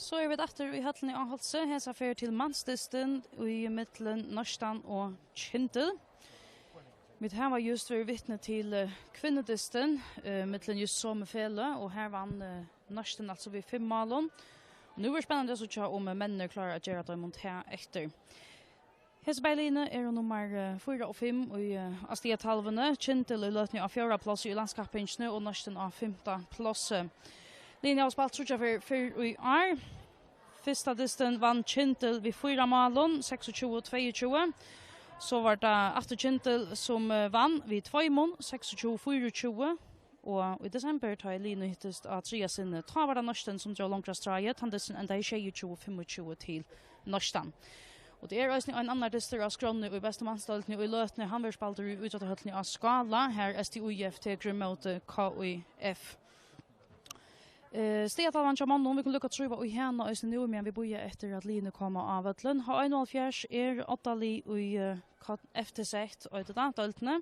Så vi efter i høllini av Hálsi, hesa fer til Manshondbóltsdystur i mittlen Neistin og Kyndil. Vi var just vært vittne til kvinnedysten, mittlen just sommerfele, og her vann Neistin altså vid 5 mål. Nu er det spennende å se om mennene klarer å gjøre det mot her etter. Hesa beiline nummer 4 og 5 i Astia-talvene, Kyndil i løtning av 4. plass i landskappingini og Neistin av 5. plass. Linja har spalt trutja for i år. Fyrsta dysten vann Kyndil vid 4 mål, 26-22. Så var det efter Kyndil som vann vid 2 mål, 26-24. Og i desember tar Linja hittest av 3 sinne. Ta var det Neistin som drar långt straget, han dysten enda i 22-25 til Neistin. Og det også en annan dyster av skrånne i beste mannsdaltene og i løtene. Han vil spalte ut av høllene av skala. Her STUIF til mot KIF. Stetalvan til mannen, vi kan lukke trøyva og henne og nu, men vi bøyer etter at Line kommer av Vøtlen. H1,5 8 li i FTZ og det daltene.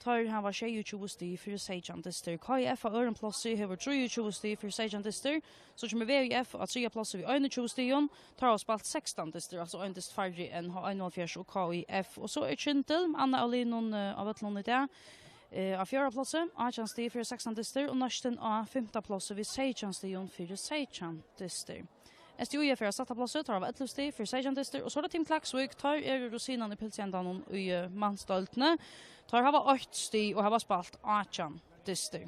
Tar han var 22 sti for 16 dyster. KIF har øren plasser, hever 23 sti for 16 dyster. Så kommer VIF av 3 plasser ved 21 stion. Tar og spalt 16 dyster, altså 1 dyst færre enn H1,5 og KIF. Og så Kyndil, Anna og Linon av Vøtlen i det. Av 4. plasset, 18 sti for 16 dyster, og Neistin av 5. plasset ved 16 stion for 16 dyster. STUIF er 7. plasset, tar av 11 sti for 16 dyster, og så det Team Klaksvik, tar rosinan i pilsjendan i mannsdaltene, tar hava 8 sti og hava spalt 18 dyster.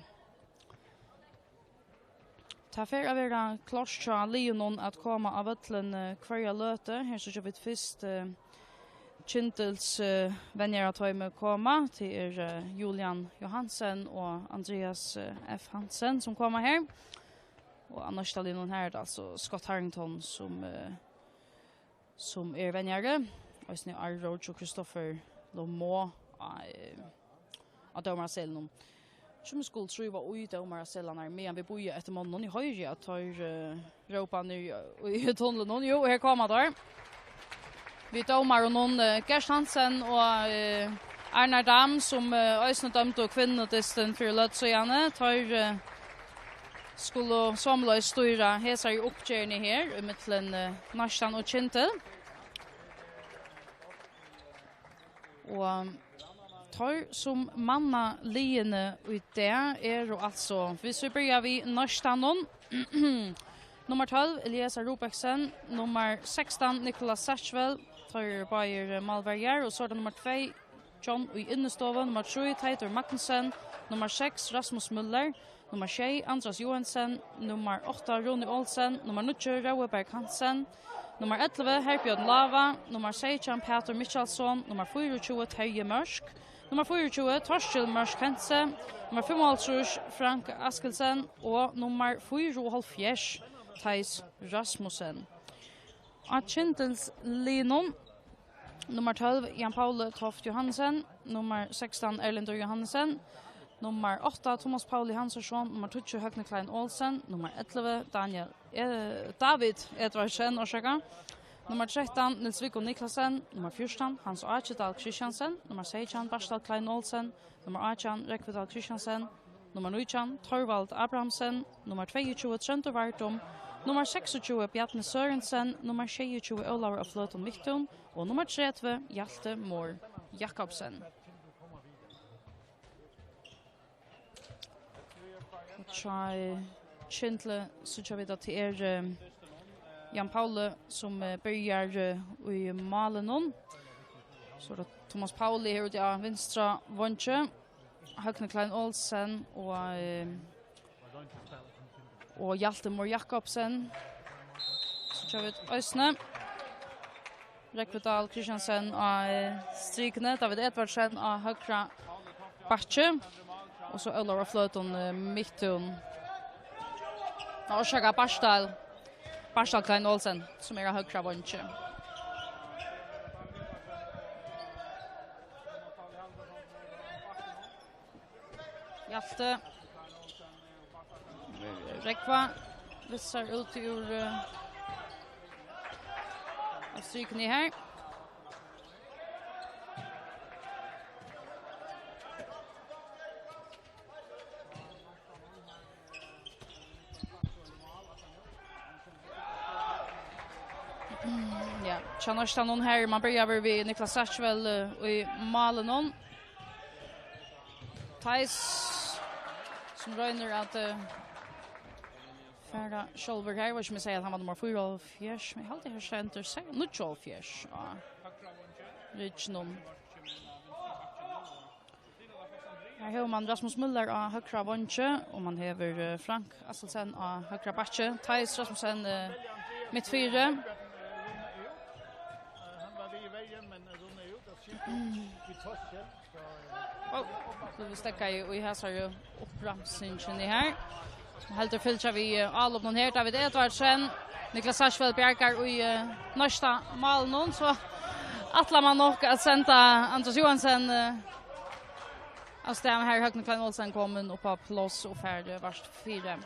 Ta fer av vera klorsja Leonon at koma av Vøtlen kvarja løte, her så vi først Kyndils vänner att ha med komma till Julian Johansen och Andreas F. Hansen som kommer här. Och annars ställer någon här alltså Scott Harrington som vänner. Och sen är Roger och Christopher Lomo att de har sett någon. Som skulle tro var ute om Marcellan men vi bor ju efter månaden i höjre att tar Europa nu i tunneln. Jo, här kommer där. Vi domar och någon Gers Hansen och Arnar Dam som ösnat dömt och kvinnodysten för Lötsöjane tar skulle samla stora hesar i uppgärning här i mittlen Neistin och Kyndil. Och tar som manna liene ut det och alltså vi börjar vi Neistin nummer 12 Elias Robeksen, nummer 16 Nicholas Satchwell tar Bayer Malverger och så det nummer 2 John i innestoven, nummer 3 Teitur Magnussen, nummer 6 Rasmus Müller, nummer 6 Andras Johansen, nummer 8 Ronny Olsen, nummer 9 Raueberg Hansen, nummer 11 Herbjørn Lava, nummer 16 Peter Michelsson, nummer 24 Terje Mørsk, nummer 24 Torskjell Mørsk Hense, nummer 55 Frank Askelsen og nummer 74 Theis Rasmussen. Av Kyndils Linon, nummer 12 Jan Paule Toft Johansen, nummer 16 Erlendur Johansen, nummer 8 Thomas Pauli Hansson, nummer 20 Høgne Klein Olsen, nummer 11 David Edvardsen Orsaka, nummer 13 Nils Viggo Niklasen, nummer 14 Hans Archidal Christiansen, nummer 16 Barsdal Klein Olsen, nummer 18 Rekvidal Christiansen, nummer 19 Torvald Abrahamsen, nummer 22 Trønder Vartum, nummer 26 Bjarne Sørensen, nummer 22 Olav av Fløton Victon og nummer 30 Hjalte Mår Jakobsen. Kyndil så kör vi då till Jan Paule som börjar i malen. Så då Thomas Pauli här ute av vänstra vånche. Høgne Klein Olsen og Hjaltemor Jakobsen. Så kör vi Øysne. Rekvidal Kristiansen av strikene. David Edvardsen av høgra batche. Og så Øllar og Fløton midtun. Og Sjaka Barsdal Klein Olsen, som av høgra vantje. Hjalte. Rekva vissar ut ur av strykene her. Ja, Neistin någon här. Man börjar vid Niklas Satchwell i Malenon. Thais som röjner att färda Kjolberg här. Vad ska man säga att han var nummer 4 fjärs. Men jag har alltid hört center sig. Nu 12 fjärs. Richnon. Här har man Rasmus Müller av högra vantje. Och man har Frank Asselsen av högra batche. Thais Rasmussen mitt 4. Vi stäcker ju i här så ju uppramsningen i här. Helt filtrar vi all upp någon här David Edvardsen, Niklas Satchwell Bjarkar i nästa mål någon så attlar man nog att sända Anders Johansson av stäm här Høgne Klein Olsen kommer upp på plats och färd vart 4.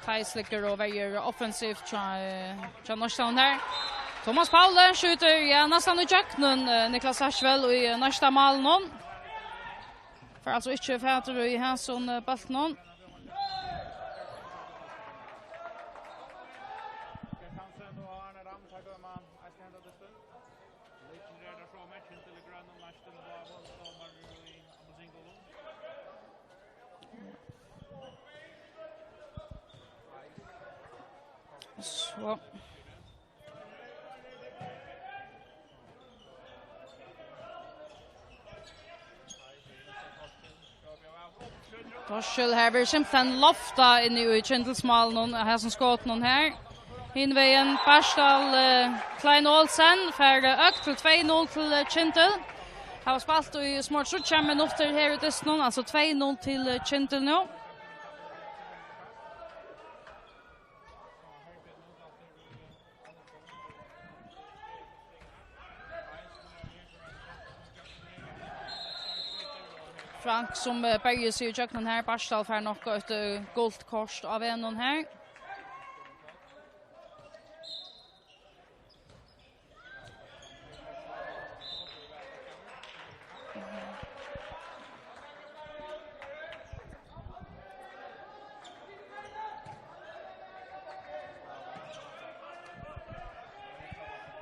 Thais ligger och väljer offensivt till Neistin här. Thomas Paule skjuter nästan i jacknen Niklas Satchwell i nästa mål någon. För alltså inte fäter i Hansson bollen någon. Så. Torskjell här blir simpelthen lofta in i Kyndilsmål någon här som skott någon här. Hinvägen Barsdal Klein Olsen för ökt till 2-0 till Kyndil. Har spalt i smart 30 minuter här i Dysnon, alltså 2-0 till Kyndil nu. Frank som börjar sig i köknen här. Barsdal får nog ett guldkort av en här.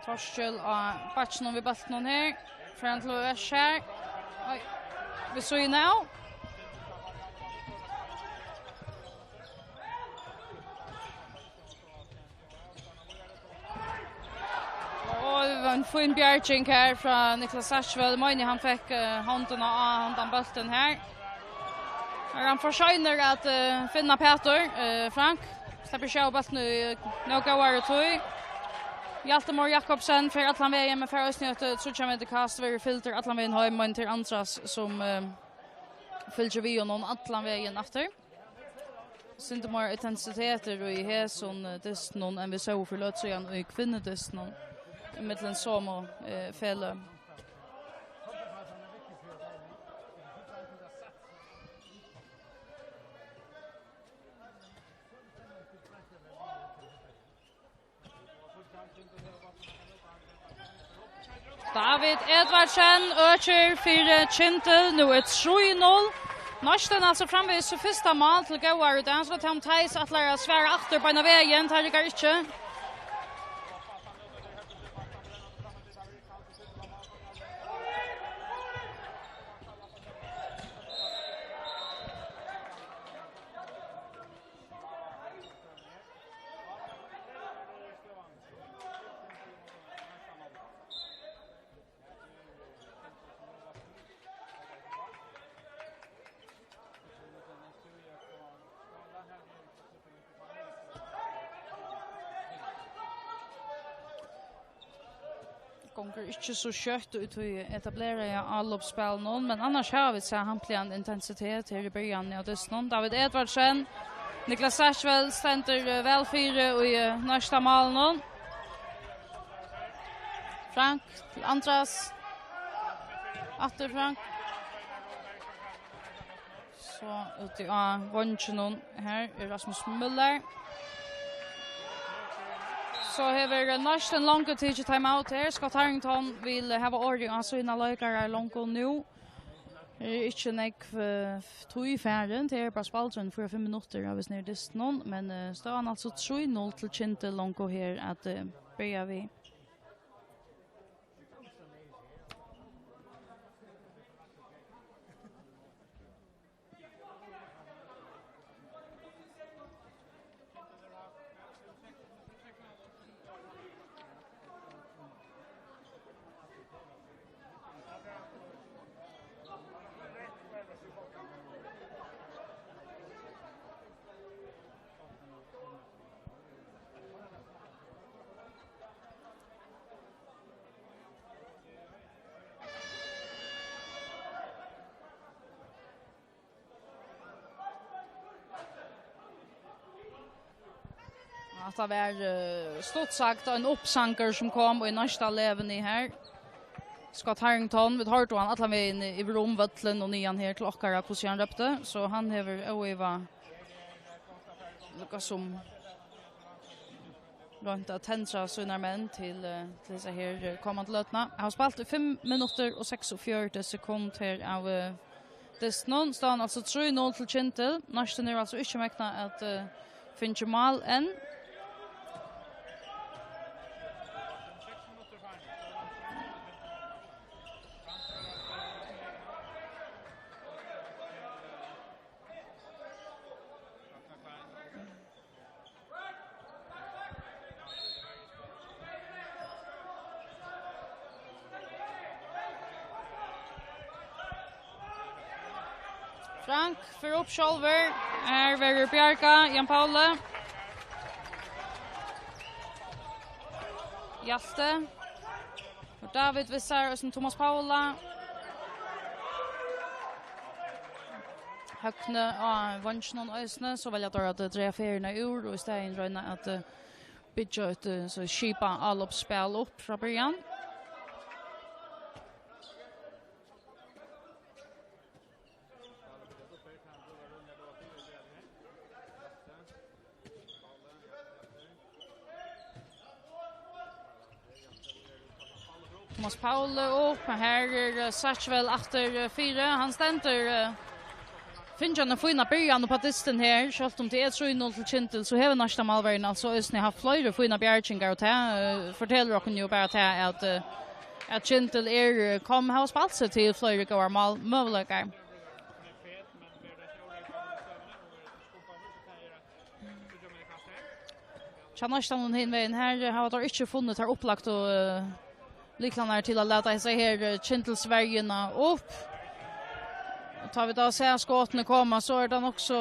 Torskjell av batchen vid bollen här. Fram till Ösch här. Oj. Vi ser ju nu. Och en fin bjärging här från Niklas Satchwell. Mojni han fick handen av bollen här. Han försöker att finna Peter. Frank släpper sig av bollen i några år och tog. Hjaltemor Jakobsen för att han vägen med förhållsnötet så kommer det kast över filter att han vägen har en till Andras som följer vi och någon att vägen efter. Synte mer intensiteter och i häson Dysnon än vi såg för lötsöjan i kvinnodysnon. Mellan som och fälle. David Edvardsen ökar för Kyndil. Nu är 3-0. Neistin alltså framvis så första mål till Gåar. Det är så att han Thais att lära svära efter på en vägen. Tar det inte. gånger inte så kött ut att etablera allopspel någon, men annars har vi så hampligen intensitet här i början av dysten. David Edvardsen, Niklas Sachvel ständer väl fyra i nästa mål någon. Frank till Andras. Atter Frank. Så ute i vånchen här är Rasmus Müller. Så har Neistin långt tid till timeout här. Scott Harrington vill ha ordning av sina lökare långt nu. Ikke nek tog i färden till bara spalten för 5 minuter av snir dysten, men stavan alltså 3-0 till Kyndil långt här att börja vi. Att det var stort sagt en uppsanker som kom i nästa leven i här. Scott Harrington, vi hörde han alla vägen i Bromvötlen och nian här till Åkara på han röpte, så han har öva Lukas som runt att tända sina män till så här kommande lötna. Han har spelat 5 minuter och 46 sekunder av dysten. Stan alltså 3-0 till Kyndil. Neistin är alltså inte mäkna att finna mål än. Frank för upp shoulder. Här väger Bjarka, Jan Paule. Hjalte. Och David Vissar och Thomas Paula. Hökne och Vansjnon Ösne så väljer jag att dra färgerna ur och istället röna att bygga ett så skipa allopspel upp från början. Thomas Paule upp. Här är Sachvel efter 4. Han ständer finns en fina början på dysten här. Självt om det är 3-0 till Kyndil så har nästa målvärden alltså Östny haft flera fina bjärkingar och det fortäller oss ju bara att Kyndil kom ha spalt sig till flera goda mål möjligheter. Neistin hinvägen här har de inte funnit här upplagt och liknande till att låta sig här Kyndilsvägarna upp. Tar vi då se skotten komma så är den också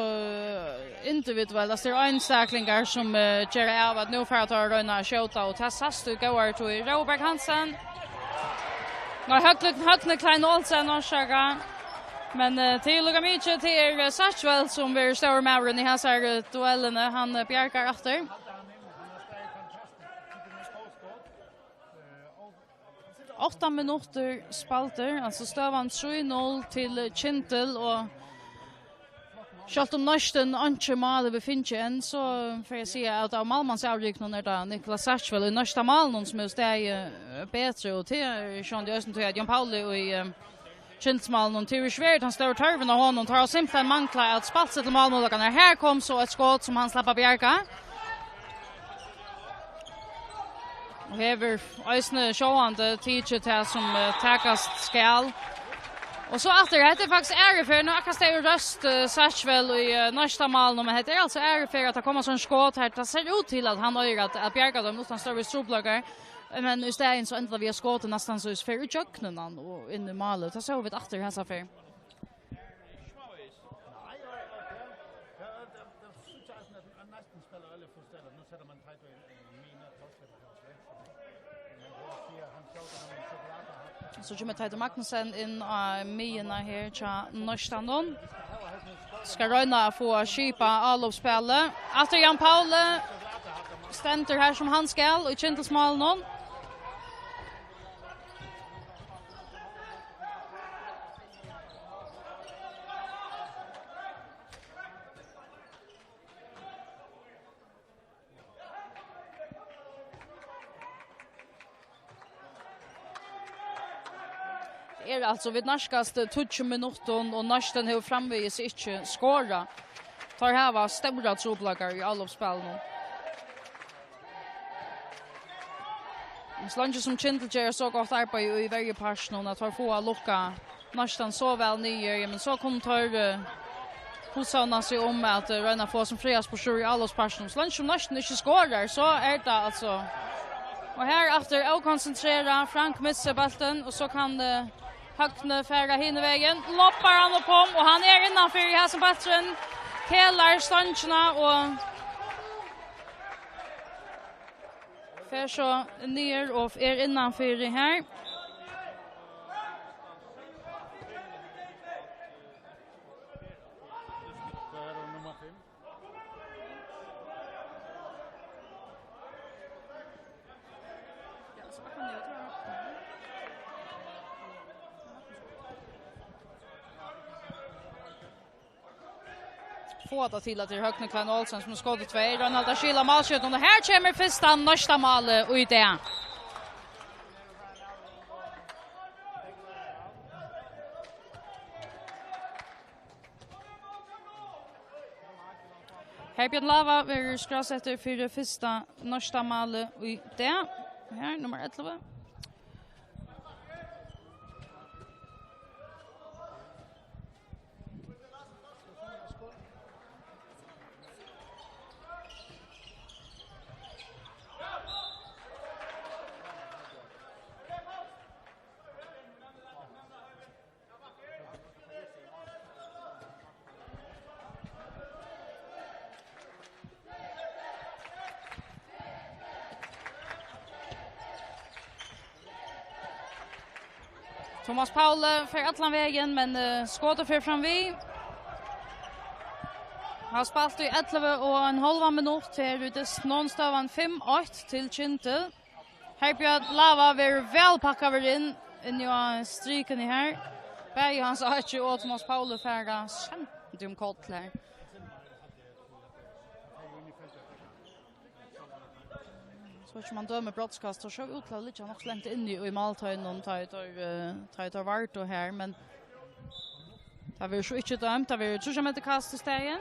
individuellt. Det är en stäcklingar som gör av att nu för att ha röna skjuta och testas du går till Robert Hansen. Nå högne Klein Olsen och Saga. Men till och med till Sachvel som vill stora med i hans duellen han bjärkar efter. 8 minuter spalter, alltså stavan 3-0 till Kyndil och självt om Neistin inte mål befinner än så får jag säga att av Malmans avryckning är det Niklas Sachvel i nästa mål som är steg bättre och till Sean Jösen till Jan Pauli och i Kyndilsmålen och till Svärd han står törven av honom tar simpelthen mankla att spalsa till målmålagarna. Här kom så ett skott som han släpper Bjarka. Och hever Ösne sjående tidset som takast skall. Och så att det är faktiskt ärefär. Nu akast det röst Sachvel i nästa mål. Men det är alltså ärefär att det kommer sån skott här. Det ser ut till att han har att Bjarka dem utan större stroblagar. Men istället så ändrar vi skottet nästan så är i köknen och in i målet. Det så vi att det här så för. Så kommer Teitur Magnussen in av myena här till Neistin. Ska röna få skipa avloppsspelet. Efter Jan Paule ständer här som han skall och Kyndilsmål någon. Alltså vid närskaste 20 minuter och Neistin har framvis inte skåra. Tar här var stora troblagare i avloppsspelen. Så länge som Kyndil gör så gott arbete i varje person att få lucka Neistin så väl nyer, men så kommer tar husarna sig om att röna få som frias på sjur i avloppspersonen. Så länge som Neistin inte skårar så det alltså. Och här efter att koncentrera Frank missar bollen och så kan det Högne färra hinvägen. Loppar han upp om och han är innanför i här som battren. Kelar stancherna och för så ner och är innanför i här. Fåta till att det är Högne Klein Olsen som skådde 2. Ronald Schila målskjut och här kommer första Neistin målet och i det. Herbjörn Lava vill skrassätter för det första Neistin målet och i det. Här nummer 11. Thomas Paule för allan vägen men skåter för fram vi. Har spalt i 11 och en halv minut till det någonstans 5-8 till Kyndil. Herbjörn Lava vill väl packa in i stryken i här. Berg hans Archie och Thomas Paule färra sent kort här. Så att man dömer brottskast och så utlar lite nog långt in i måltöjen och tar vart och här men det vill ju inte dömt det vill ju inte kast i stegen.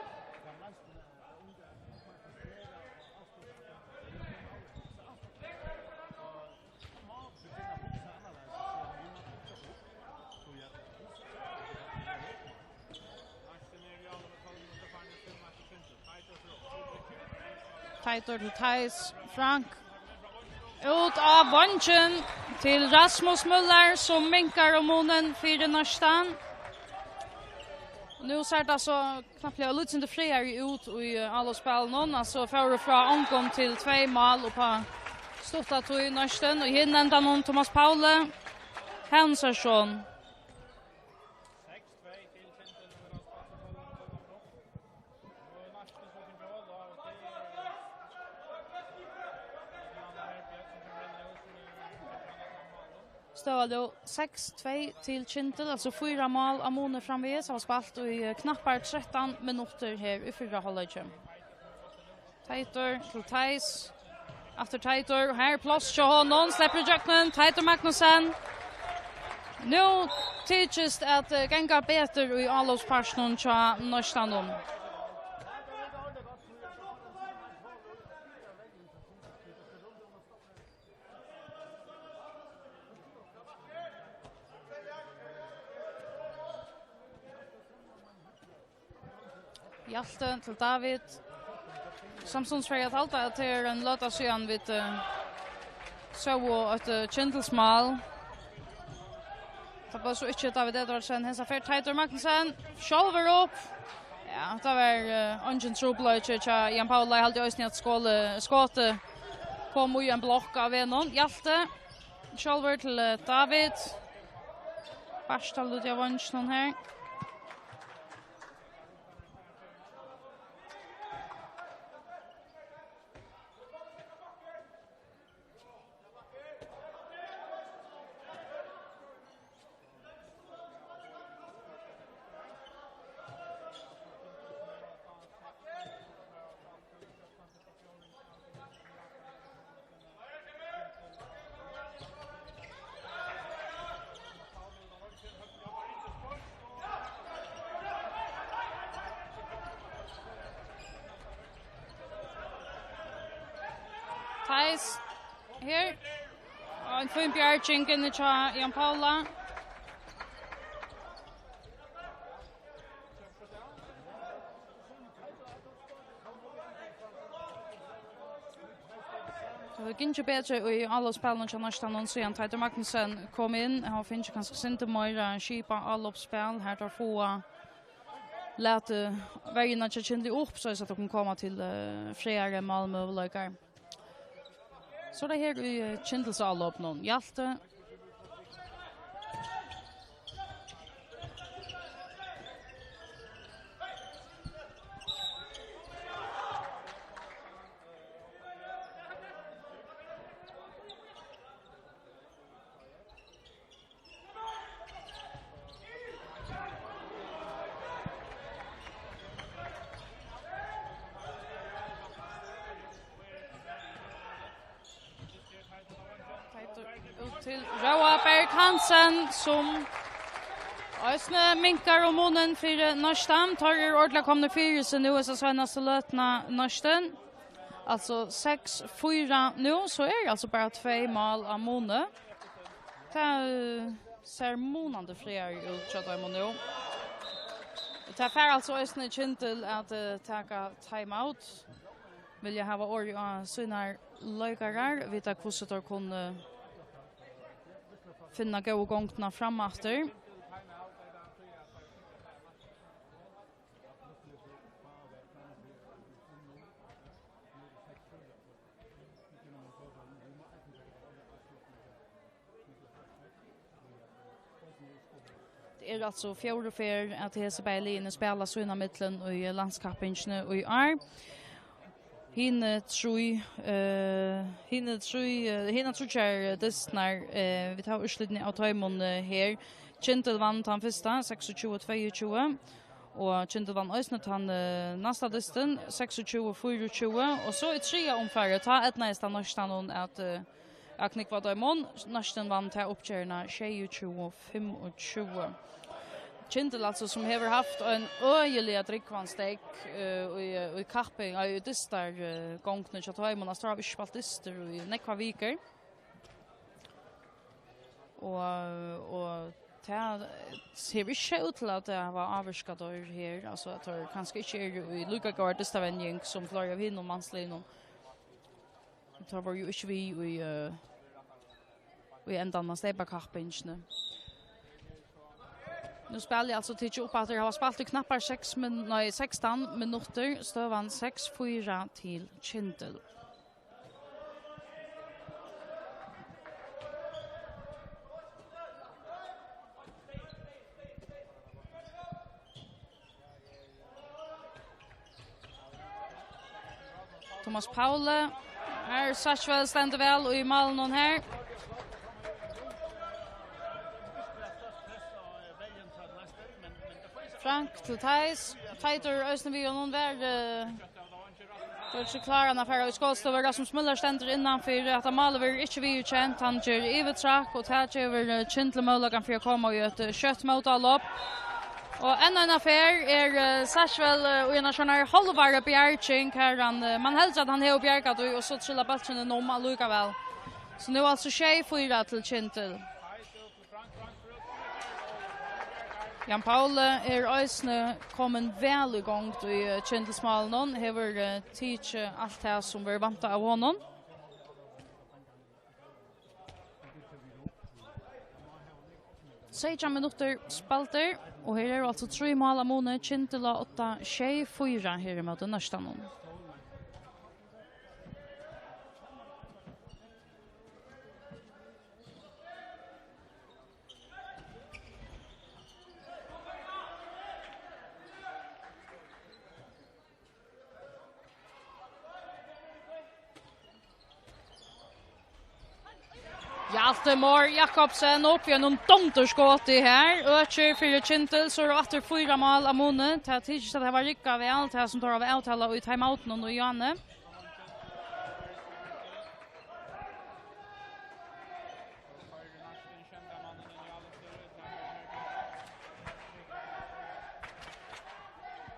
Teitur till Thais Frank ut av bunchen till Rasmus Müller som minkar om munnen för Neistin. Nu ser det så knappt lite inte friare ut i alla spelen. Alltså för från omgång till 2 mål och på stottat i Neistin och hinner någon Thomas Paule. Hansson. Står då 6-2 till Kyndil, alltså 4 mål av Mone framvis har spalt i knappar 13 minuter här i förra halvleken. Teitur till Thais. Efter Teitur här plats till honom släpper Jöknen Teitur Magnussen. Nu tycks att gänga bättre i avloppspersonen till Neistin. Hjalte till David. Samsons för att halta att det är en låta sedan vid så ett Kyndilsmål. Det var så inte David Edvardsen. Hensa för Teitur Magnussen. Själver upp. Ja, det var ungen troblöjtje till Jan Paula. Jag hade också att skåte kom i en block av en. Hjalte. Själver till David. Barstal ut av vansjen her. Thijs her. Og en fin bjerging inne til Jan Paula. Det gick inte bättre i alla spelen till nästan så igen Tider Magnussen kom in. Han finns kanske inte mer skipa alla uppspel här tar få lät vägen att Kyndil upp så att de kan komma till fler målmöjligheter. Så det här i Kyndils alla upp någon Hjalte. Till Roa Berg Hansen som Øsne minkar om munnen för Neistin. Tar ordentligt komna fyra så nu är så senaste lötna Neistin. Alltså 6-4 nu så är det alltså bara 2 mål av munnen. Det ser månande fler ut så där man nu. Det är alltså Øsne Kyndil att ta timeout. Vill jag ha ord i sina löjkarar. Vita hur det kunde finna gå gångna framatter. Det är alltså fjärde för att Hesebejlin spelar sina mittlen i landskappingini och i år. Hinne tror dystnar vi tar utslutning av Taimon här. Kyndil vann han första 26-22 och Kyndil vann Øsnet han nästa dysten 26-24 och så i 3 omfärre ta ett nästa Neistin att Aknik var Taimon Neistin vann ta uppkärna 26-25. Kyndil alltså som har haft en öjelig drickvansteg i kapping i dystar gångna till Taimon har strav spalt dyster i nekva viker. Och det ser inte ut till att det var avskador här. Alltså att det kanske inte är i lika gård dystavänjning som flera av hinn och manslinon. Det var ju inte vi i ändan av stebakappingene. Nu spelar jag alltså till upp att det har spelat i knappar 16 minuter. Stövan 6-4 till Kyndil. Thomas Paule här Sashwell ständer väl och i malen här. Frank till Thijs. Tider Øsne vi och någon där för så klarar när för skålstöver Rasmus Müller ständer innanför att han maler inte vi känt han gör Ivetrack och tar över Kyndil möjligheten för att komma ut ett kött mot allop. Och en affär är Sashwell och en sån här halvvara bjärging här man hälsar att han har bjärgat och så trilla bollen normal lika väl. Så nu alltså 6-4 till Kyndil. Jan Paul Øsne kommen väl igång i Kyndilsmalen. Hever teach allt det som vi vant av honom. Sejan minuter spalter och här är alltså 3 mål av månaden Kyndil 8-4 här i mötet Neistin. Hjaltemor Jakobsen upp genom domterskott i här. Öcher för Kyndil så är det 4 mål av Mone. Det tycks att det var rikka väl det som tar av avtala i timeouten och Janne.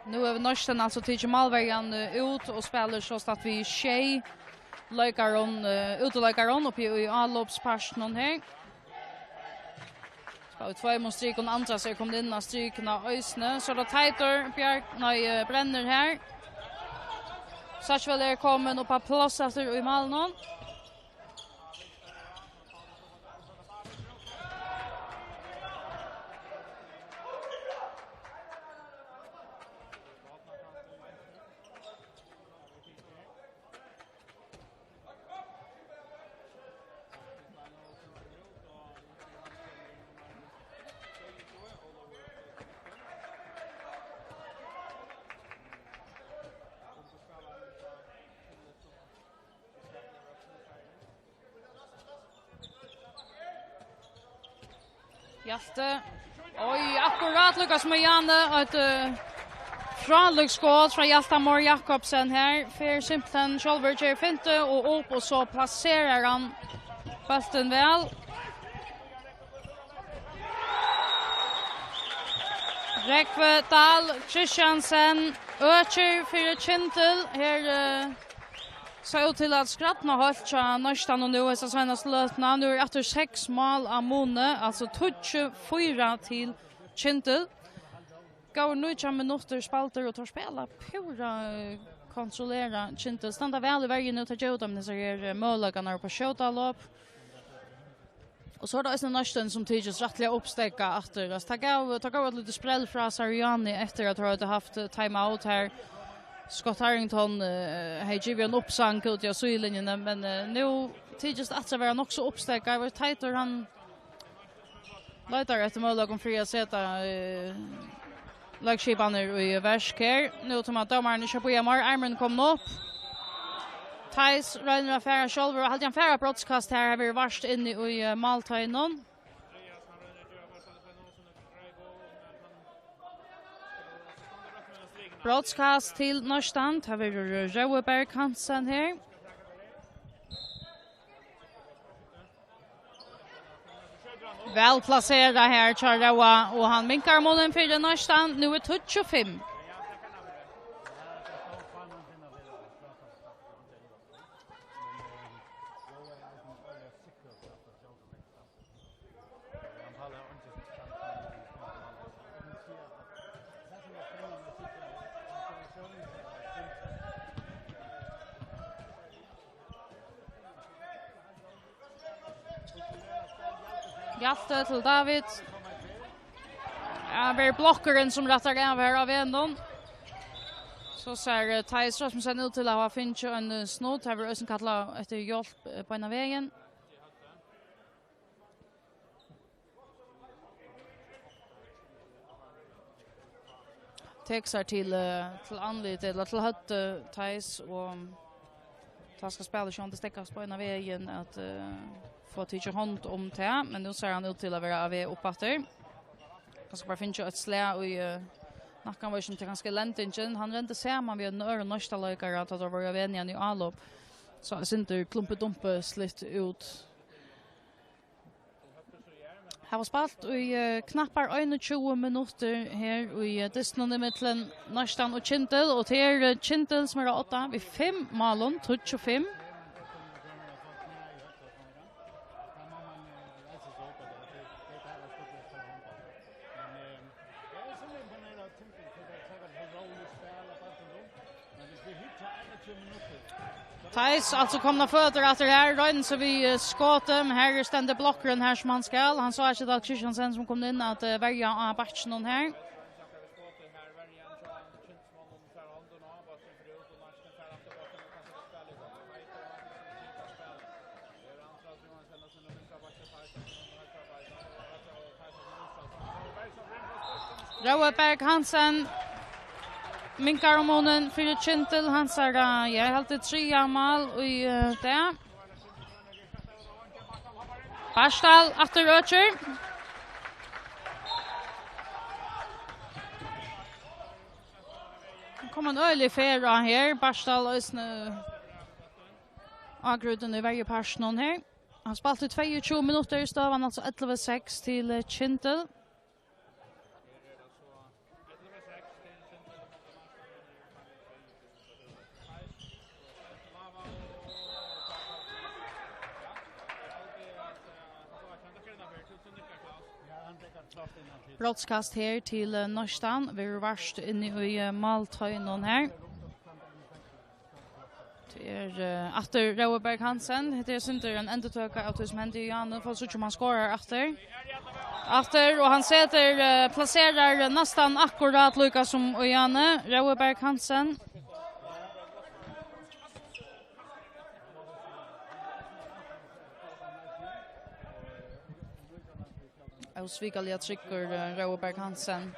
Nu är Neistin alltså tycks målvägen ut och spelar så att vi tjej Likaron utelikaron uppe i allopsparsen här. Ska vi 2 mot stryk och andra så kom det in strykna ösne så då Tighter bränner här. Sachvel är kommen upp på plats efter i Malmö. Hjalte. Oj, akkurat Lukas med Janne. Ett franlugskott från Hjaltemor Jakobsen här. För simpelthen Kjolver ger finte och upp och så placerar han bollen väl. Rekvedal, Christiansen, Öcher för Kyndil. Här så ut till att skrattna hållt så Neistin och nu är så senast lötna. Nu är efter 6 mål av Mone, alltså 24 till Kyndil. Går nu 20 minuter spalter och tar spela pura kontrollera Kyndil. Stannar väl i vägen nu till Jodam när så är målagarna på skjutalopp. Och så är det Neistin som tycks rättliga uppstäcka efter. Alltså ta gå lite spräll från Sariani efter att ha haft timeout här. Scott Harrington har givet en uppsank ut i asyllinjen, men nu tycks att det var också uppstäcka. Det var Tighter, han letar efter möjligheten för att sätta lagskipan i värsk här. Nu tar man domaren i Köpojamar, armen kom upp. Thais röjner affära själv och hade en färre brottskast här har vi varit inne i Maltöjnen. Brottskast till Neistin. Här har vi Raueberg Hansen här. Väl placerad här Charraua och han minkar målen för Neistin. Nu är 25. Hjalte till David. Ja, det är blockaren som rättar av här av ändon. Så ser Thais Rasmussen ut till att ha finch en snott. Här vill Ösen kalla efter hjälp på ena vägen. Texar till anlit eller till hött Thais och ta ska spela så inte stäckas på ena vägen att få tycka hand om det, men nu ser han ut till att vara av uppåter. Han ska bara finna ett slä i nacken var inte ganska lentingen. Han rände sig man vid en öron nästa läkare att det var vänjan i allop. Så det inte klumpe slitt ut. Här var spalt i knappar 21 minuter här i Disney i mitten Neistin och Kyndil och det är Kyndil som är 8 vid 5 mål 25. Thais alltså komna fötter efter här rön så vi skåter men här ständer blockaren här som han ska. Han sa inte att Christiansen som kom in att välja av batchen någon här. Raueberg Hansen minkar om honen för Kyndil. Han säger jag har alltid 3 mål i det. Barstal efter Öcher. Kommer en ölig färra här. Barstal ösne agruden i varje person här. Han spalt i 22 minuter i stavan, alltså 11-6 till Kyndil. Brottskast här till Neistin. Vi är värst inne i Maltöjnen här. Det är efter Rauberg Hansen. Det är synd en endetöka av det som händer i Janne. För så man skorar efter. Och han sätter, placerar nästan akkurat lika som i Janne. Rauberg Hansen. Och svikaliga trycker Rauberg Hansen.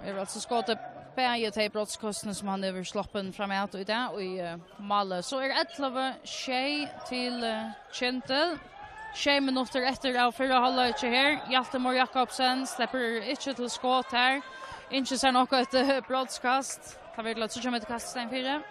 Det är alltså skottet bäge till brottskosten som han över sloppen framåt i det och i Malle. Så är 11-6 till Kyndil. 6 minuter efter av förra halvlek här. Hjaltemor Jakobsen släpper inte till skott här. Inte ser något ett brottskast. Har vi glömt så kommer ett kaststein 4.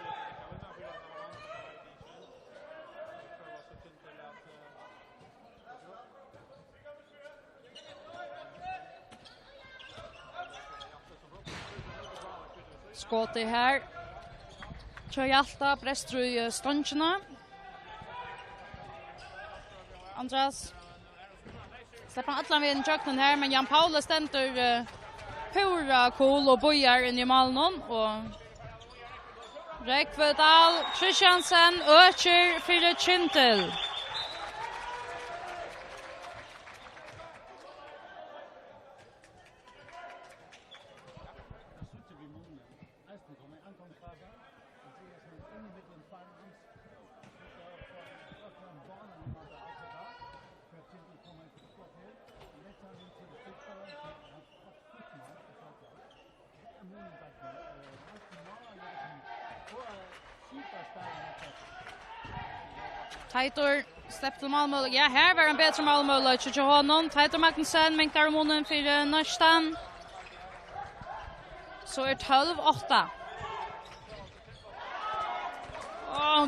Skott i här. Kör Hjalta, bräster i ståncherna. Andras. Släpper alla vid en tjöknen här, men Jan Paule ständer pura cool och bojar in i Malnon. Och Rekvedal, Christiansen, Öcher för Kyndil. Teitur släppt till Malmö. Ja, här var en bättre Malmö. Tjugo honom. Teitur Magnussen mänkar munnen för Neistin. Så är 12-8.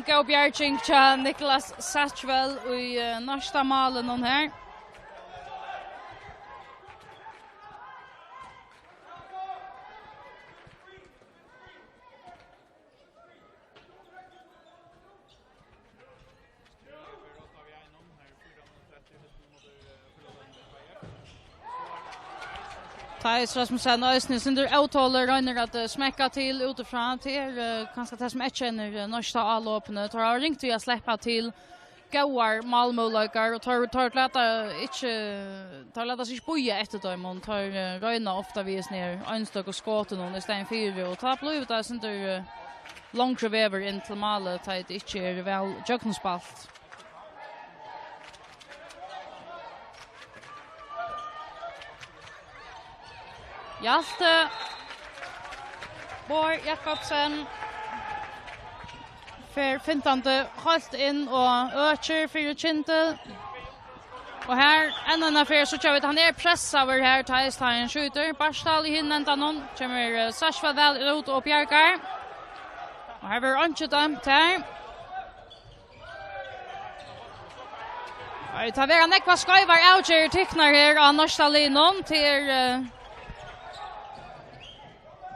Gå Bjerging till Niklas Satchwell i Neistin malen här. Thais Rasmussen Neistin synder avtaler rönner att smäcka till utifrån till kanske det som känner Neistin allopne tar ringt vi att släppa till goar Malmö-lagar och tar lata sig boja efter dem och tar röna ofta vis ner enstök och skåten och nästan 4 och tar blivit där synder långt över in till Malmö tar det inte är väl joggenspalt. Hjalte Borg Jakobsen för fintande halt in och Öcher för Kyndil. Och här en affär så kör vi han är pressad över här Thaistein skjuter Barstal i hinnan någon kommer Sashva väl ut och Bjergar. Och här var inte dömt här. Det tar vara nekva skojvar Auger tecknar här av Norstalinon till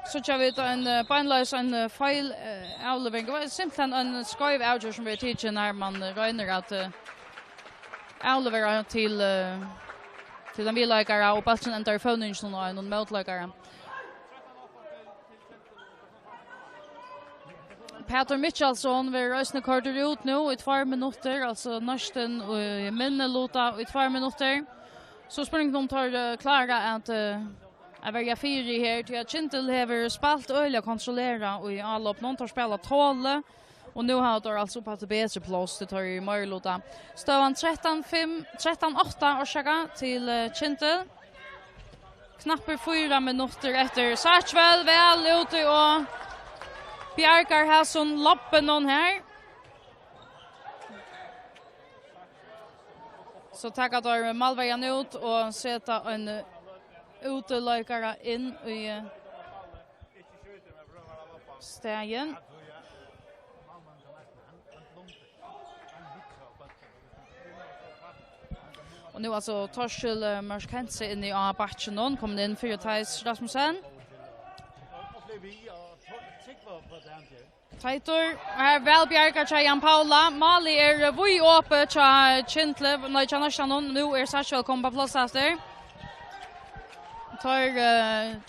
så kör vi en beinlös en file avlevering. Det var simpelthen en skojv Auger som vi teacher när man röjner att avlevera till den villägare och balsen äntar förningen och en motlägare. Peter Mitchellson vill rösna kortar ut nu i 2 minuter, alltså Neistin och Minnelota i 2 minuter. Så spring de tar klara att välja 4 här till att Kyndil har spalt öliga kontrollera och i allop någon tar spela tåle och nu har de alltså på att bättre plats det tar ju Minnelota. Stövan 13-8 orsaka till Kyndil. Knappt 4 minuter efter Satchwell väl ute och Bjergar har sån loppen någon här. Så tackar då Malvägen ut och sätta en utelökare in i stegen. Och nu alltså Torshäll Marskentse in i A-batchen kommer in för Thais Rasmussen. Teitur här välbjärkar Jan Paula. Mali vi uppe till Kyndil, nej Neistin nu Samuel kommer på plats efter. Tar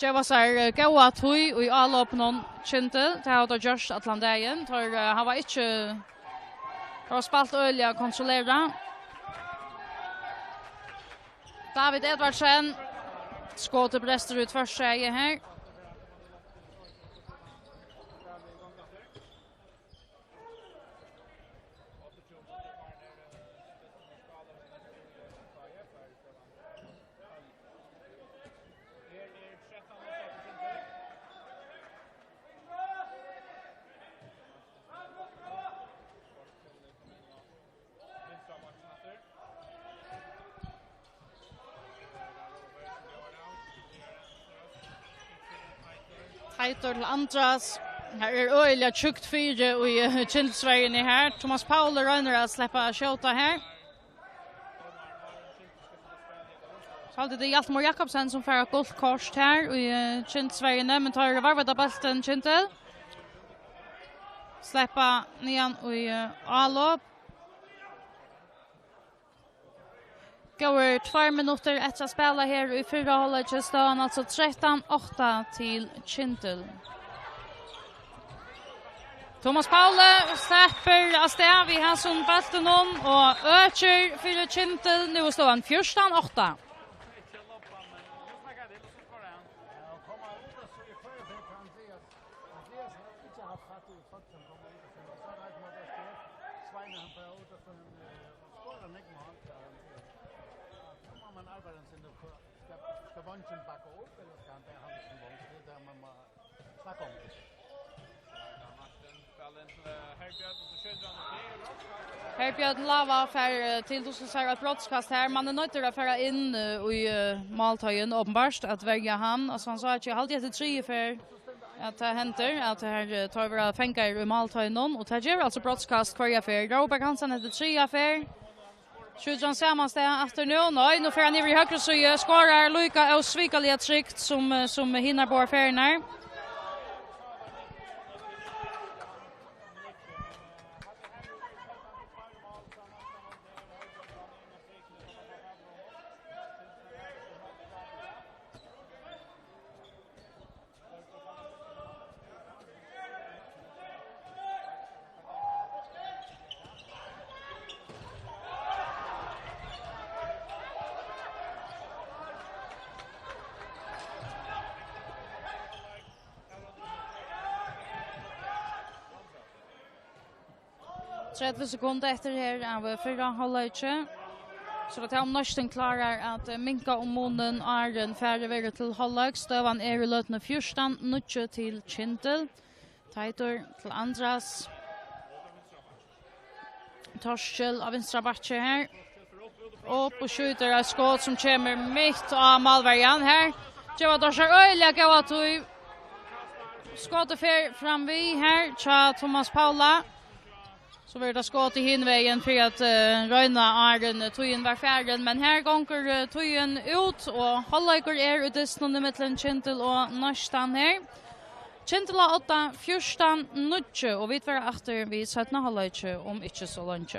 Jeva sig goa tui och i alla upp någon Kyndil. Det har då just Atlantaien. Tar han var inte har spalt ölja kontrollera. David Edvardsen skottet brester ut först säger här. Teitur till Andras. Här öliga tjukt fyra och i Kyndilsvägen här. Thomas Paul rönner att släppa skjuta här. Så hade det Hjalmar Jakobsen som får guldkort här i Kyndilsvägen men tar varvade bollen Kyndil. Släppa nian och i Alop. Går 2 minuter efter att spela här i förra hållet står han alltså 13-8 till Kyndil. Thomas Paule släpper av stäv i hans bollen och ökar för Kyndil. Nu står han 14-8. Herbjörn Lava för till då så säger att broadcast här man är nöjd att föra in i Maltagen uppenbart att välja han och så han sa att jag alltid heter 3 för att det händer att det här tar våra fänkar i Maltagen och det ger alltså broadcast kvar för Robert Hansen heter 3 affär. Skjuter sammanste afternoon och nu för han i högre så skorar Luka och svikaligt tryckt som hinner på affären här. Tredje sekunder efter här av förra halvlek. Så att om Neistin klarar att minka om munnen är en färre väg till halvlek. Stövan är i lötna 14-9 till Kyndil. Teitur till Andras. Torshäll av vänstra backe här. Upp och skjuter ett skott som kommer mitt av Malvägen här. Det var Torshäll öliga gåa tog. Skottet fram vi här. Tja Thomas Paula. Så var det skott i hinvägen för att röjna Arden tojen var färdig. Men här gånger tojen ut och halvleikor ut i snundet mellan Kyndil och Neistin här. Kyndil har 8-14-9 och vi var efter vid 17 halvleik om inte så långt.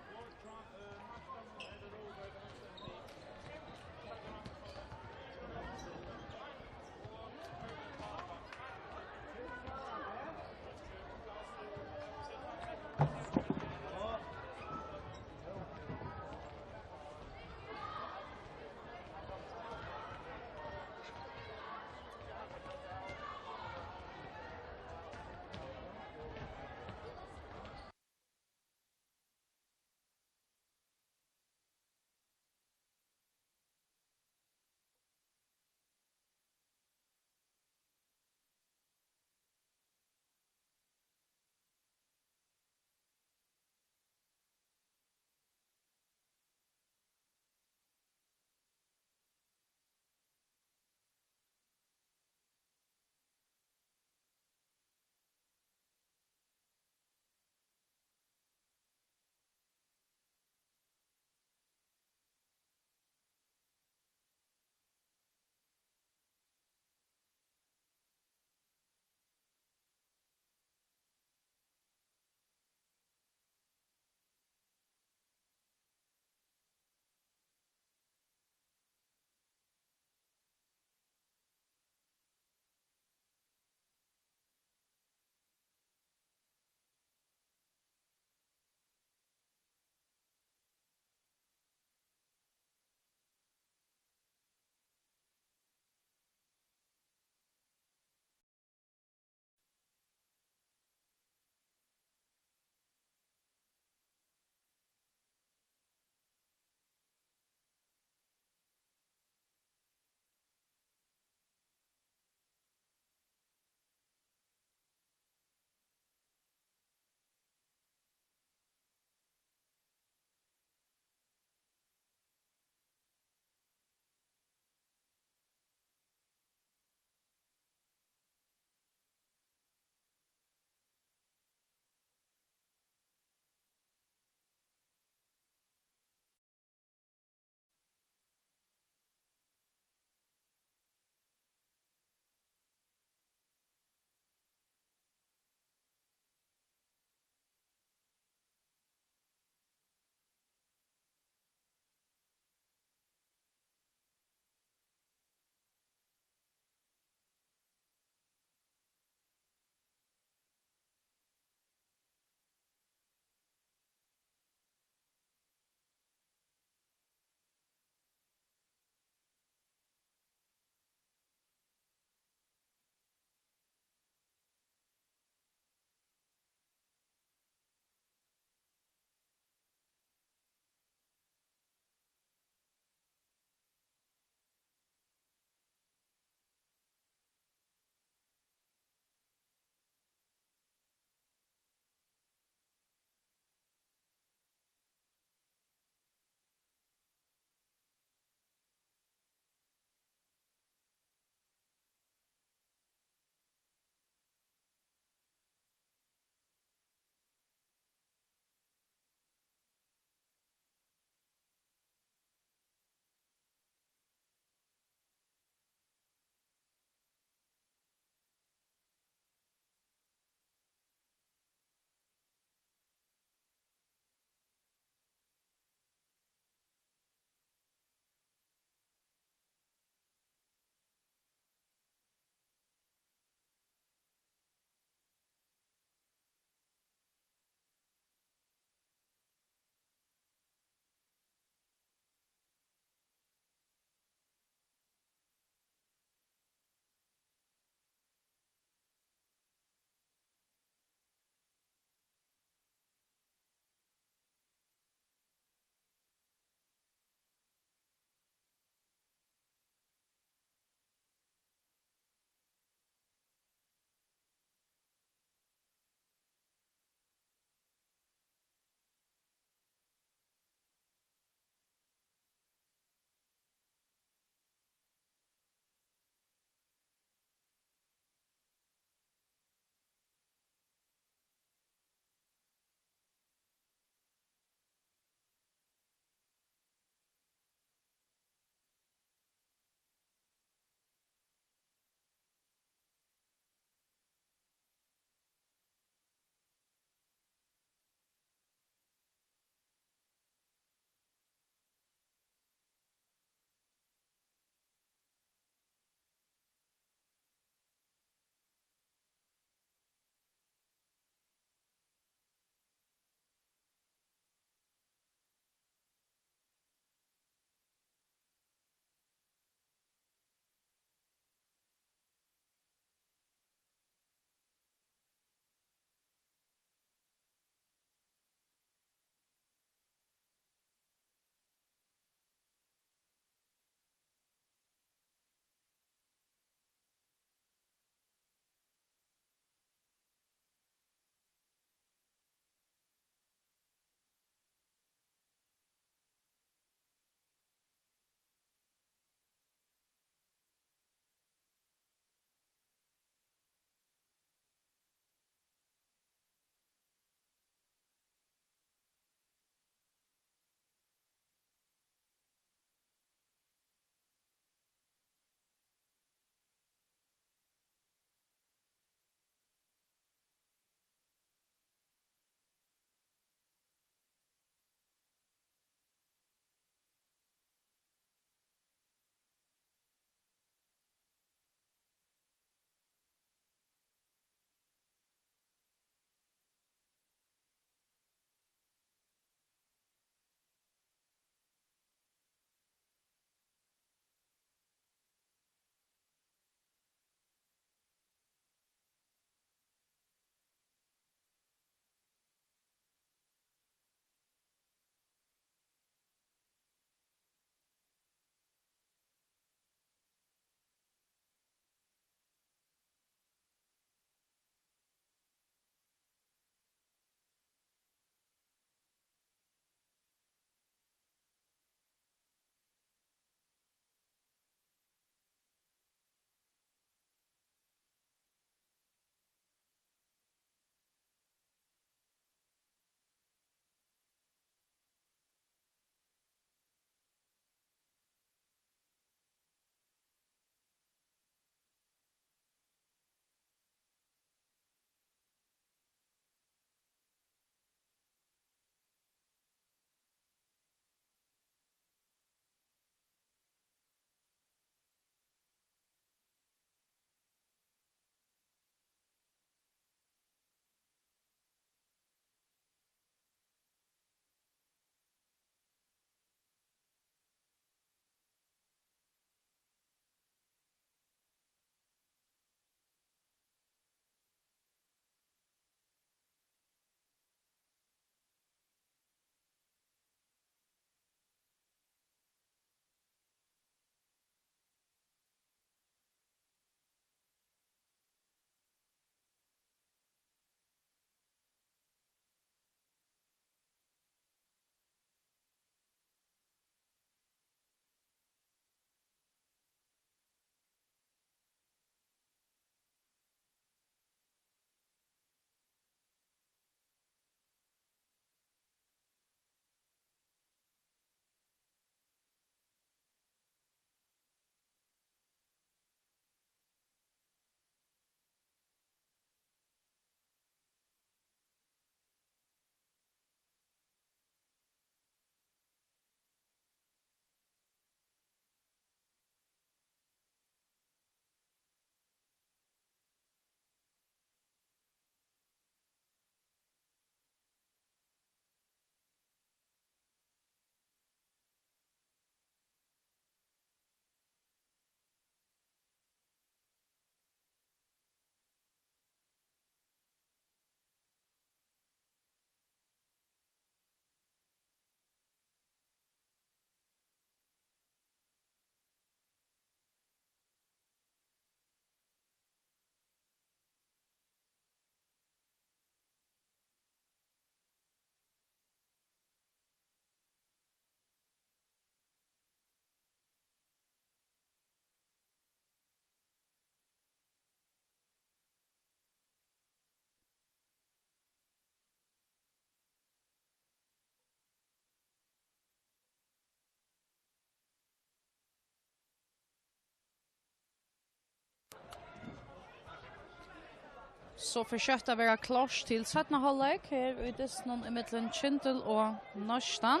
Så försökte vara klart till sättna halvlek här i Disney emellan Kyndil och Neistin.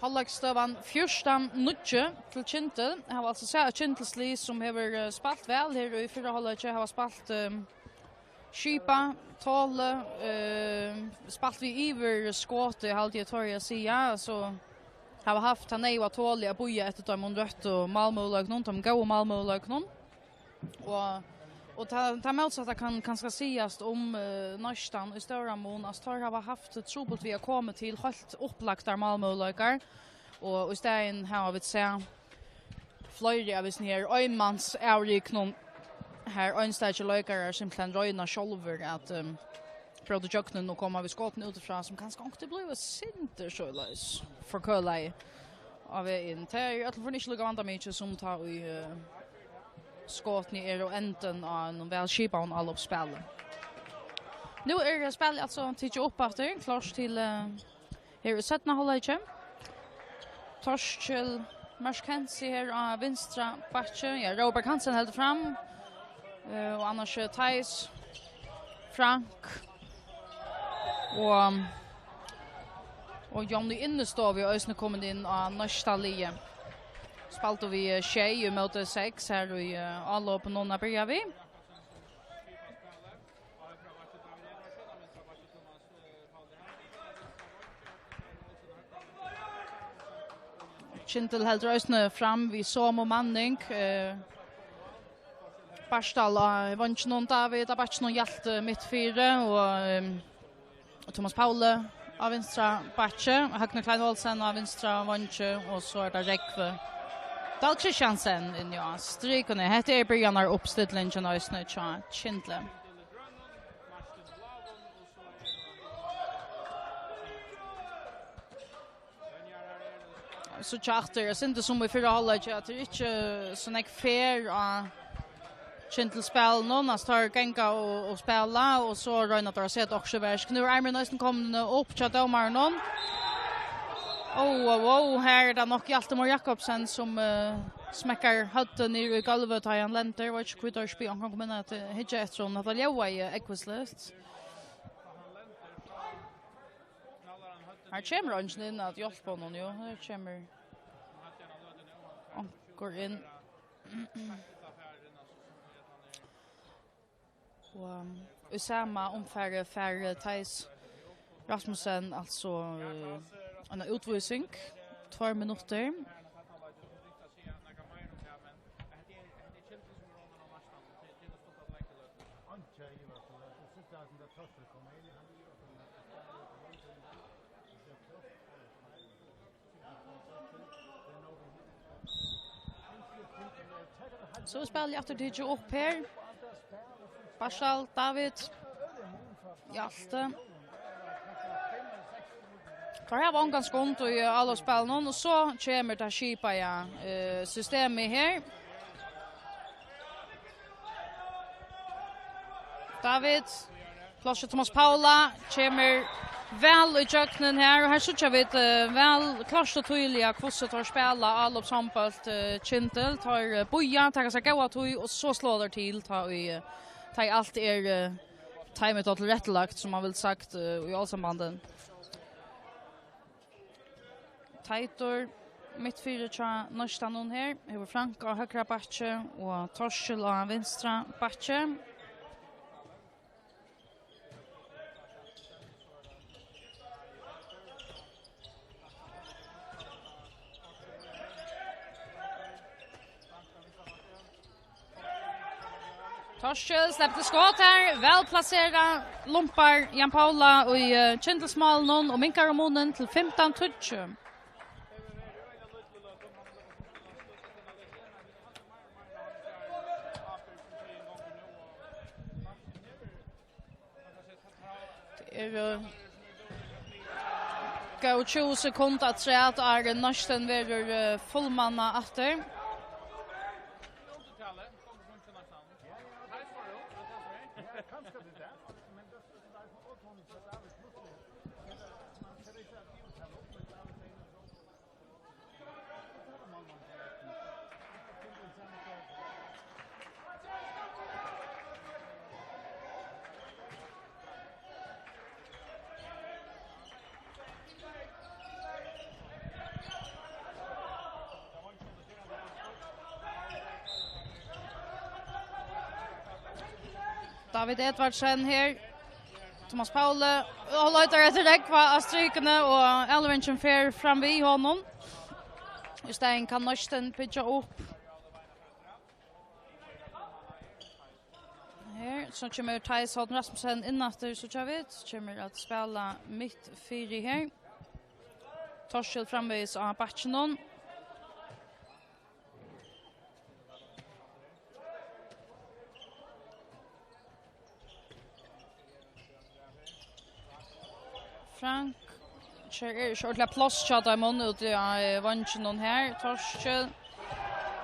Halvleksstøvan 14-0 til Kyndil. Jeg har altså sett Kyndils lig som har spalt vel her i fyrre halvlek. Jeg har spalt Skipa, Tåle, spalt vi iver skåte i halvtid torget sida, så har vi haft han og Tåle å boje etter dem om rødt og Malmö-løknån, de gode Malmö-løknån. Och ta motsatta kan kanske sägas om Neistin i stora mån att har haft ett trubbelt vi har kommit till helt upplagda Malmö-lökar och istället har vi sett flera av oss ner öjmans avrik här önstade lökar simpelthen röjna själver att prata jöknen och komma vid skåpen utifrån som kanske inte blir sinter så lös för köla av in till att för inte lugna mycket som tar i skåtni och enten av en väl skipan all uppspel. Nu det spel alltså titta upp efter klart till här i sättna halvlek. Torskjell Marskensi här av vänstra backen. Ja, Robert Hansen helt fram. Och annars Thais Frank och Johnny innestår vi ösne kommer in av Neistin. Spalto vi tjej mot 6 här i alla på någon börjar vi. Kyndil helt rösne fram vi så om manning. Barstal var inte någon David, Abach någon hjält mitt fyra och Thomas Paule av vänstra backe, Högner Klein Olsen av vänstra vanche och så är det Rekve. Dal Christiansen in ja strikone heter börjar uppställningen och snöcha Kyndil. Så charter är inte som vi för alla att det är inte så näck fair Kyndil spel någon att ta gänga och spela och så röna att se också värsk. Nu är Neistin kommer upp till domaren någon. Här är det nog Hjaltemar Jakobsen som smäckar hötten ner i golvet här han länder. Vad ska vi ta spela? Han kommer att hitta efter honom. Det var ju ekvislöst. Här kommer han in att hjälpa honom ju. Här kommer går in. Och i samma omfärre för Thais Rasmussen alltså en utvisning 2 minuter. Så spelar jag efter det upp här. Barsal, David, Hjalte. Tar här var ganska ont i alla spelen och så kommer det skipa systemet här. David, plats Thomas Paula, kommer väl i jöknen här och här så vi väl klart och tydliga hur tar spela alla samfällt Kyndil tar boja tar sig goda tog och så slår det till tar allt timet åt rättlagt som man vill sagt i allsambanden. Teitor mittfyra tja Neistin här. Över Frank och högra backe och Torskjell och vänstra backe. Torskjell släppte skott här, väl placerad, lumpar Jan Paula och i Kyndilsmalen och minkar munnen till 15-20. Det är gå 20 sekunder att säga att Neistin verður fullmanna efter. David Edvardsen här. Thomas Paule håller efter räckva av strykene och Elvinchen fer fram vid honom. Istället kan Neistin pitcha upp. Här så kommer Thais Holm Rasmussen innatter så jag vet kommer att spela mitt fyra här. Torshäll framvis av Batchenon. Frank kör shortla plus shot I mon ut I vanchen här Torshäll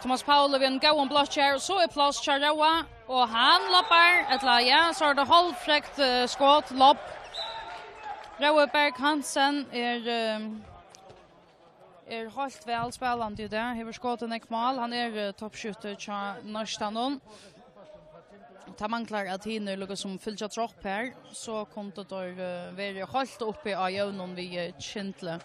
Thomas Paule vid en gåen block här så är plus Charawa och han loppar ett ja så det halvfräckt skott lopp Roeberg Hansen helt väl spelande där har skottat ett mål han toppskytter till Neistin ta manglar att hinner lukka som fylltja tropp här så kunde det vara helt uppe av jövnen vid Kyndil.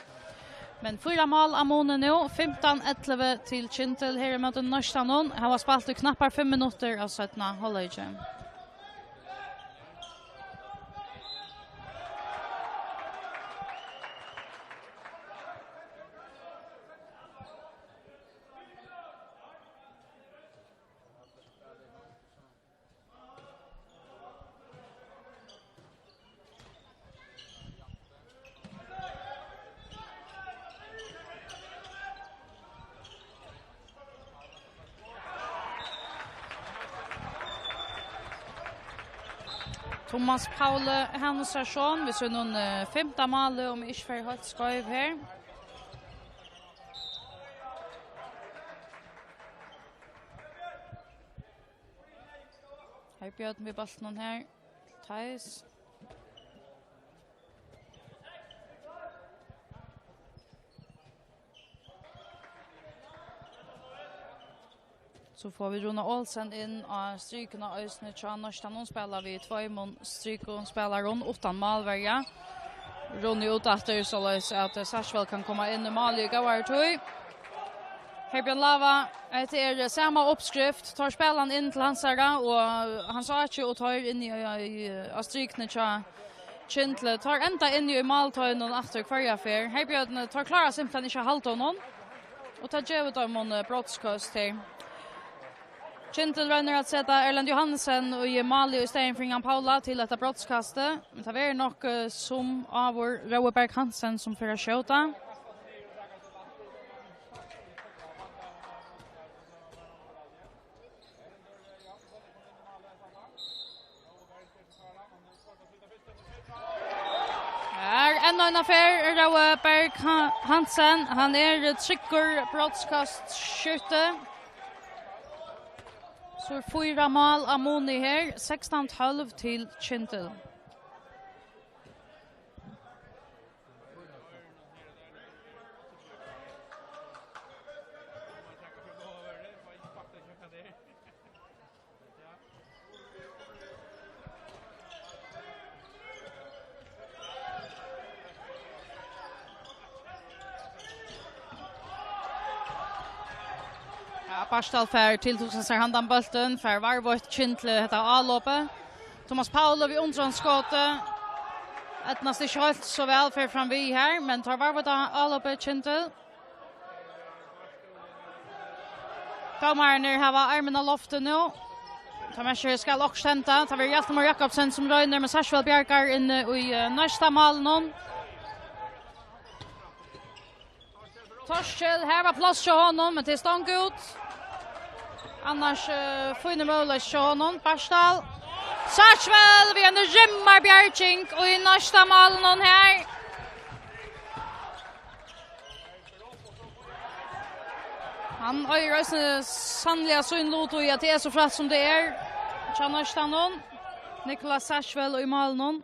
Men 4 mål av månen nu, 15-11 till Kyndil här mot Neistin. Han var spalt i knappar 5 minuter av 17 halvlek. Thomas Paule Hansson, vi ser någon 5:e mål om inte för helt skøyv här. Här bjöd vi bollen här. Thais. Så får vi Rona Olsen in av stryken av Øysene til Neistin. Hon spelar vi 2 mån stryk och spelar hon utan målvärja. Ronny utåter så att Sashwell kan komma in I mål I Gavartøy. Herbjørn Lava, det samma uppskrift. Tar spelaren in till Hansara och han sa inte och tar in I strykene til Kyndil. Tar ända in I måltøyen och efter kvarja fer. Herbjørn tar klara simpelthen inte halt honom. Och tar djevet av mån brottskast här. Kyndil rönner att sätta Erland Johansen och ge Mali och Stein Fringan Paula till detta brottskaste. Men det är nog som av vår Roeberg Hansen som för att skjuta. Ännu en affär Roeberg Hansen. Han trycker brottskastskytte. Så 4 mål av Moni här, 16-12 till Kyndil. Barstal för tilltog sig handan bulten för varvåt Kyndil heter A-loppet. Thomas Paule vid undranskåte. Etnast inte helt så väl för fram vi här men tar varvåt A-loppet Kyndil. Domaren har armen av loften nu. Tomasher ska också hämta. Tar vi Hjalmar Jakobsen som röjner med Sashwell Bjarkar in I nästa mål. Torshäll här var plats till honom men till stång ut. Annars finner möjlighet till honom. Barstal. Sashwell vid en rymmar Bjarking och I nästa mål här. Han har sannliga synlot och att det är så frätt som det är. Neistin. Nicholas Sashwell och I mål.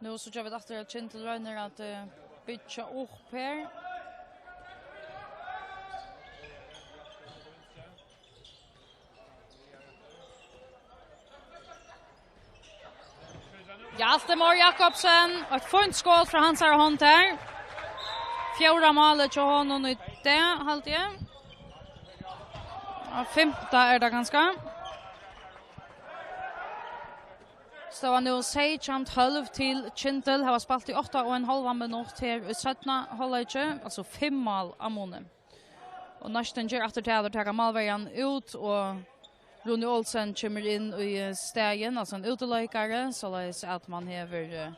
Nu så jag vet att Kyndil rönner att bytja upp här. Hjaltemar Jakobsen, ett fint skål från hans här hånd här. Fjärde målet till honom i det, halvt igen. Ja, femta det ganska. Så var nu 16-12 till Kyndil. Har spalt i 8,5 minuter här i 17 halvlek, alltså 5 mål av månen. Och Neistin gör efter det att ta målvägen ut och Rune Olsen kommer in i stegen, alltså en utelökare, så att man har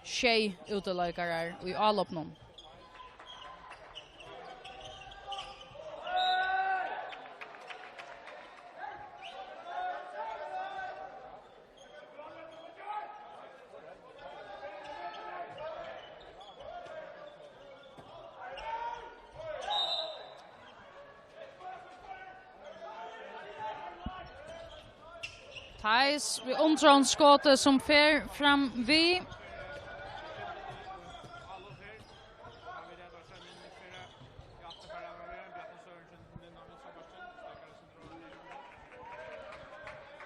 tjej utelökare i allopnån. Thais, vi omtrådsskåtet som fer fram vi.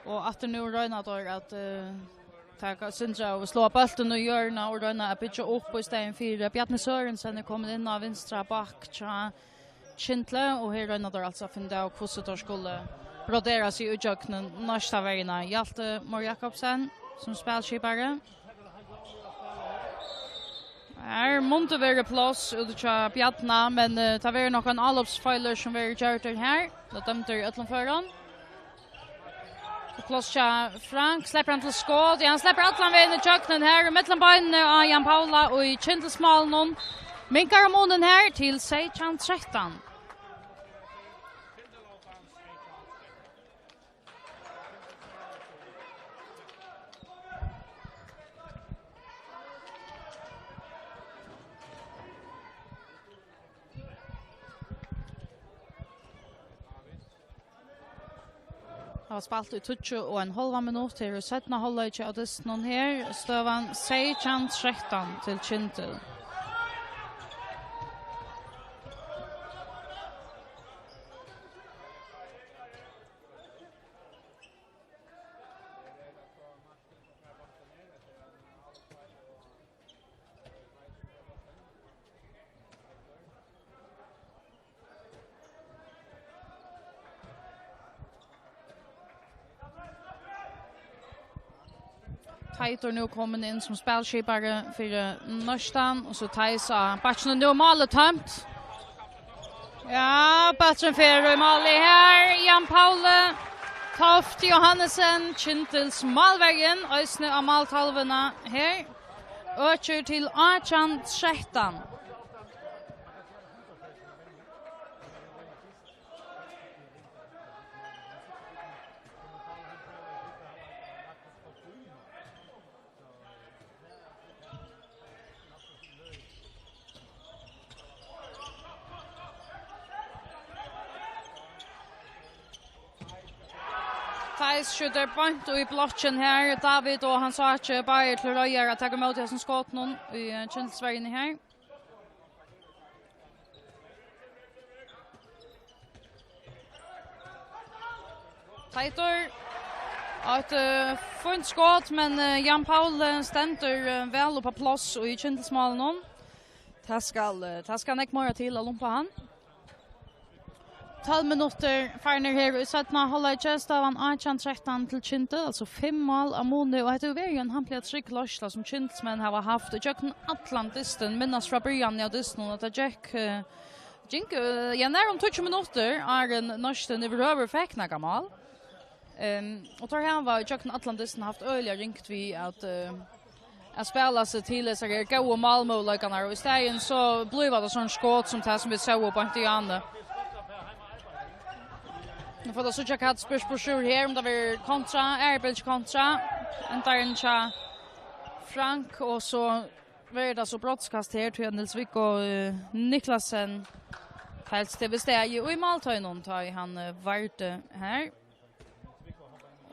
Och att det nu röjnar då att ta Sindra och slå bollen och görna och röjna att bygga upp i stegen 4. Bjarne Sørensen kommer in av vänstra back till Kyndil och här röjnar då alltså finna ut hur det skulle brodera sig i utjöknen nästa vägarna. Hjaltemar Jakobsen som spelskipare. Här måste vara plats ut till Bjarne, men det var nog en allopsfeiler som var gjort här. Det dömde utanför. Plats till Frank, släpper han till skåd. Ja, han släpper alla vägen i utjöknen här. Mellan benen av Jan Paula och i Kyndilsmalen. Minkar månen här till 16-13. har spalt i 20,5 minuter og 17 halvlek av dysten her. Støvan 16-13 til Kyndil. Teitor nu kommer in som spelskipare för Neistin och så Theis Batchen nu målet tömt. Ja, Batchen för mål här. Jan Paule Toft Johannesen Kyndils målvägen ösne av måltalverna här. Ökör till 18-13. Theis skjuter point i blocken här. David och han sa att Bayer till Röjer att ta emot det som skott någon i Kyndilsvägen här. Teitor. Ett fint skott men Jan Paul ständer väl på plats i Kyndilsmalen. Det ska näck mera till att lumpa han. 12 minuter farner här i 17 halvlek. Stavan 18-13 till Kyndil, alltså 5 mål av Moni. Och det är ju en handlig trygglossla som Kyndilsmän har haft. Och Jöken Atlantisten, minnas från början av dysten. Och det gick när om 20 minuter är en Neistin över fäckna mål. Och tar här var Jöken Atlantisten haft öliga ringt vi att spela sig till så här goda målmöjligheter. Och istället så blev det sån skott som det som vi såg på inte igen. Nu får det så checka att spurs på sjur här om det var kontra, Airbridge kontra. Äntar en tja Frank och så var det så brottskast här till Nilsvik och Niklasen. Helst det bestäg och i måltöjnon tar han varte här.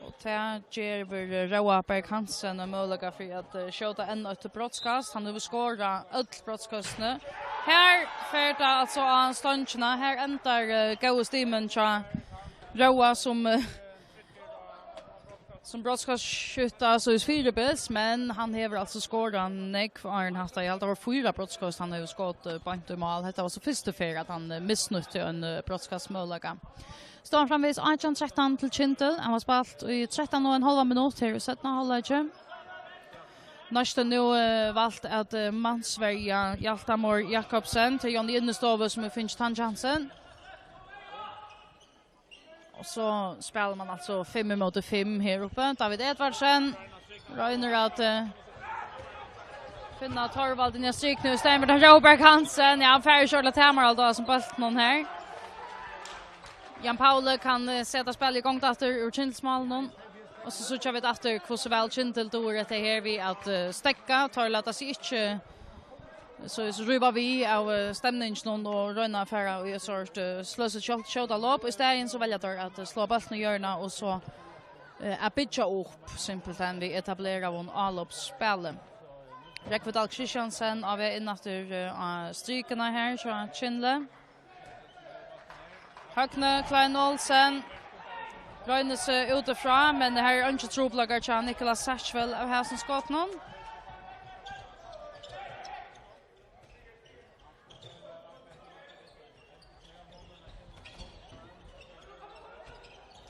Och det ger vi Roa Berg Hansen och möjliga för att skjuta ännu ett brottskast. Han har skårat ett brottskast nu. Här färda alltså av ståncherna. Här äntar goda stimen tja Roa som som brottskastskytta så är fyrbils, men han hever alltså skårat nekv Arn haft det. Det var 4 brottskast han har skått på inte mål. Det var så första för att han missnötte en brottskastmålaga. Står framvis 18-13 till Kyndil. Han var spalt i 13,5 minuter här i 17 halvlek. Neistin nu valt att mansvärja Hjaltamor Jakobsen till Jan Innestove som finns tangentsen. Och så spelar man alltså 5-5 här uppe. David Edvardsen röjner att finna Torvald in i stryk nu. Stämmer till Robert Hansen. Ja, färre Charlotte Hammarald då som bult någon här. Jan Paule kan sätta spel igång efter ur Kyndilsmålen. Och så kör vi efter hur väl Kyndil då det här vi att stäcka. Tar låta sig inte så ruvar vi av stämningen och röna färra och ett sort slösa skjuta lopp. Istället så väljer jag att slå bollen i hörna och så att pitcha upp simpelt än vi etablerar en allopsspel. Rekvidal Kristiansen av innanför strykarna här så Kyndil. Högne Klein Olsen Røynes utifrån, men det här är inte troplagar till Nicolas Sachvel av Häsenskåpnon.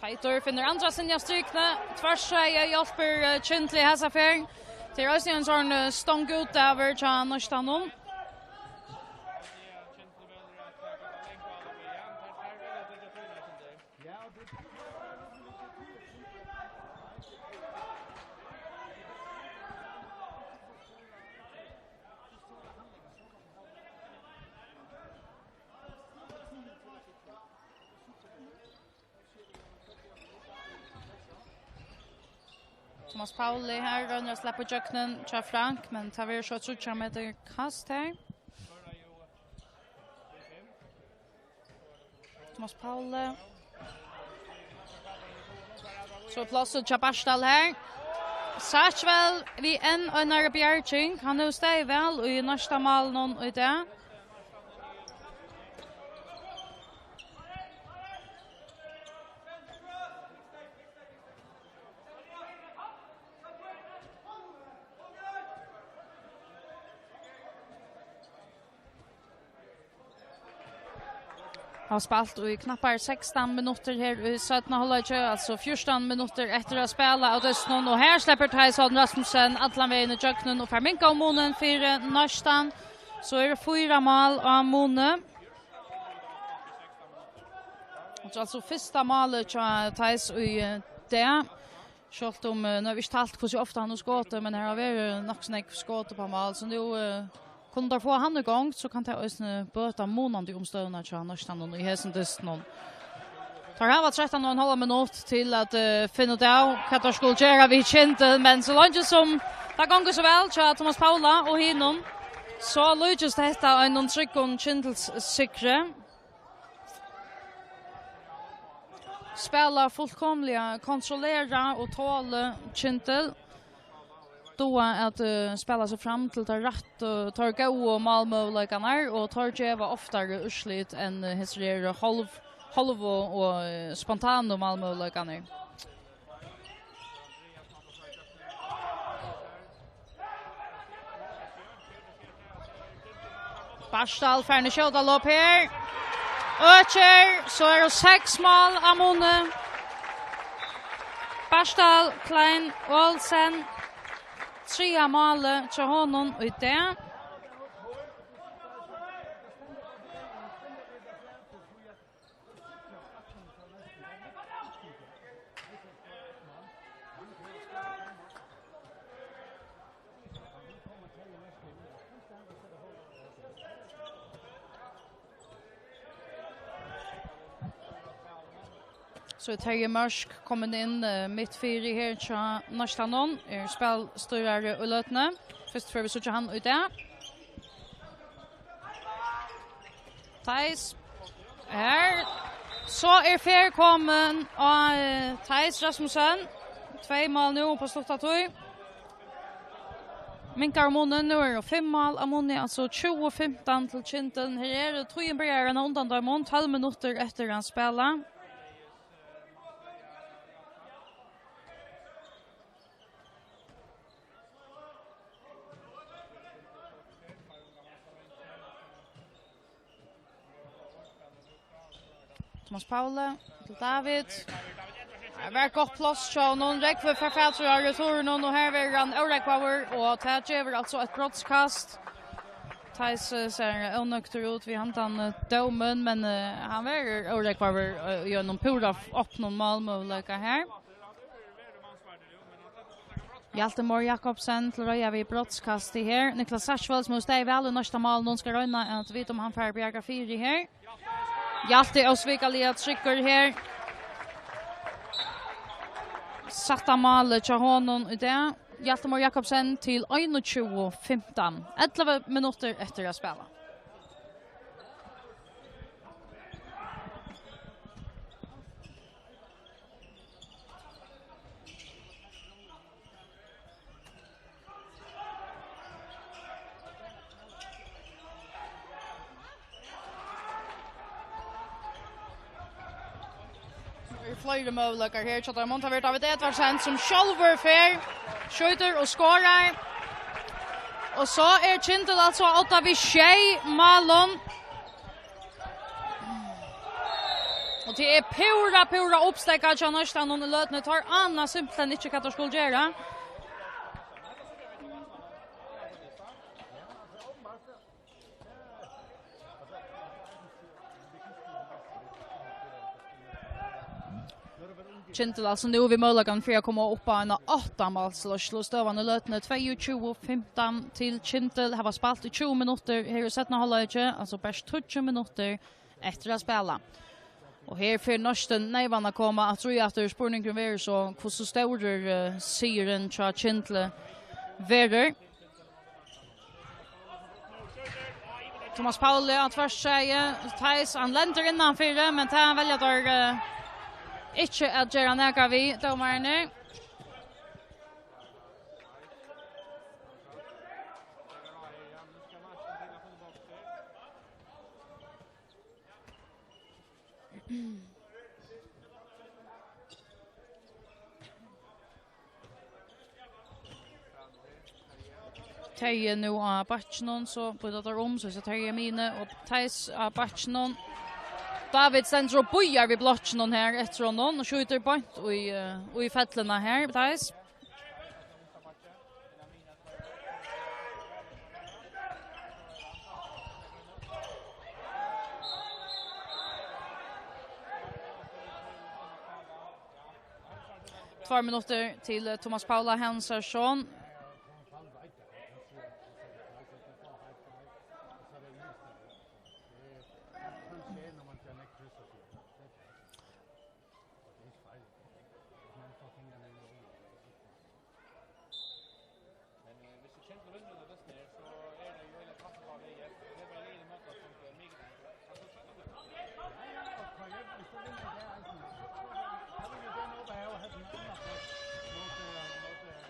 Teitur finner andra sinja strykna. Tvärsreja hjälper Kyndil i häsaffär. Till Rösning en sån stång ut över till Neistin. Thomas Pauli här rönnar släpper jöknen till Frank, men tar vi så trutcha med det kast här. Thomas Pauli. Så plåset till Barstal här. Sachvel vi en under Bjärching. Han nu steg väl i nästa mål någon i det. Har spalt i knappar 16 minuter här i 17 halvlek, alltså 14 minuter efter att spela av Dysnon. Och här släpper Tyson Rasmussen alla vägen i jöknen och förminka om månen för Neistin. Så är det 4 mål av månen. Alltså första målet till Tyson i det. Kört om, nu har vi inte talt på så ofta han har skått, men här har vi nog snäck skått på mål. Så nu kunde få han igång så kan ta böta månader omstående till Neistin i Häsendysnon. Tar här var 13,5 minut till att finna ut av vad det skulle göra vid Kyndil, men så långt som det gånger så väl till Thomas Paula och hinnom så lyckas detta en tryckon Kyndils sikre. Spela fullkomliga, kontrollera och tåla Kyndil. Då att spela sig fram till det rätt och tar gå och målmöjligheterna och tar geva oftare urslit än historier halv och spontana målmöjligheterna. Barstal färne skjuta lopp här. Öcher så är det 6 mål av måne. Barstal, Klein, Olsen. 3 mål till honom i det. Så Terje Mörsk kommer in mitt fyra här till Neistin. Spelstyrare och lötne. Först får vi så han ut där. Thijs. Här. Så är kommen av Thijs Rasmussen. 2 mål nu på slutet. Minkar månen nu är 5 mål av månen, alltså 20-15 till Kyndil. Här är det Trojnbergarna undan där mån 12 minuter efter han spelar. Thomas Paule till David. Det var gott plats så någon räckve för fältrar returen och här är han Orekpower och Tadjever alltså ett brottskast. Thais ser onökter ut vid hantan domen men han var Orekpower gör någon pura upp någon målmöjlighet här. Hjaltemor Jakobsen till röja vid brottskast i här. Niklas Sarsvall som steg väl i nästa mål. Någon ska röna att veta om han får bjärga 4 här. Hjalte Osvika liat trycker här. Satta målet till honom i det. Hjaltemor Jakobsen till 21-15. 11 minuter efter att spela. Flera möjligheter här. Chattar Montavirt av Edvardsen som själver fer. Skjuter och skorar. Och så är Kyndil alltså 8-6 Malon. Och det är pura uppstäckat som Neistin och Lötne tar Anna simpelthen inte vad de skulle göra. Kyndil alltså nu vi möjligen för att komma upp på en 8-målsslås stövande Lötne 22-15 till Kyndil. Har spalt i 20 minuter. Här är sättna halvlek, alltså bara 20 minuter efter att spela. Och här för Neistin nejvarna komma att tror jag att det är spurningen ver så hur så stor syren till Kyndil verer. Thomas Paule att först säga Thais han länder innanför men han väljer där inte att göra näka vi domarna. Teje nu av Batchnon så på det där så Teje mine och Thais av Batchnon. David sender och bojar vid blocken här efter honom och skjuter bort och i fältena här. Thais. Två minuter till Thomas Paula Hensersson.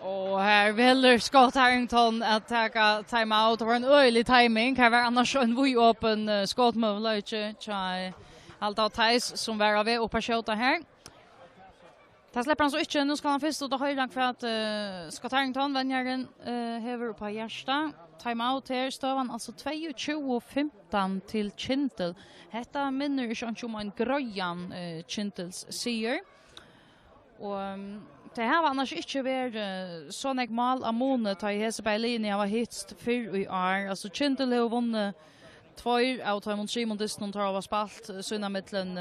Och här väljer Scott Harrington att ta timeout. Det var en öjlig timing. Här var annars en öppen skottmöjlighet till allt av Thais som var av och på här. Det släpper han så inte. Nu ska han först ut och höra för att Scott Harrington, vänjaren, häver på hjärsta. Timeout här står han alltså 22-15 till Kyndil. Detta minner inte om en gröjan Kyndils seger. Och det här var annars inte varit sån ett mål av månet ta i Heseberg-linjen var hitst 4 i år. Alltså Kyndil har vunnit 2 av Manshondbóltsdystur tar av spalt sina mittlen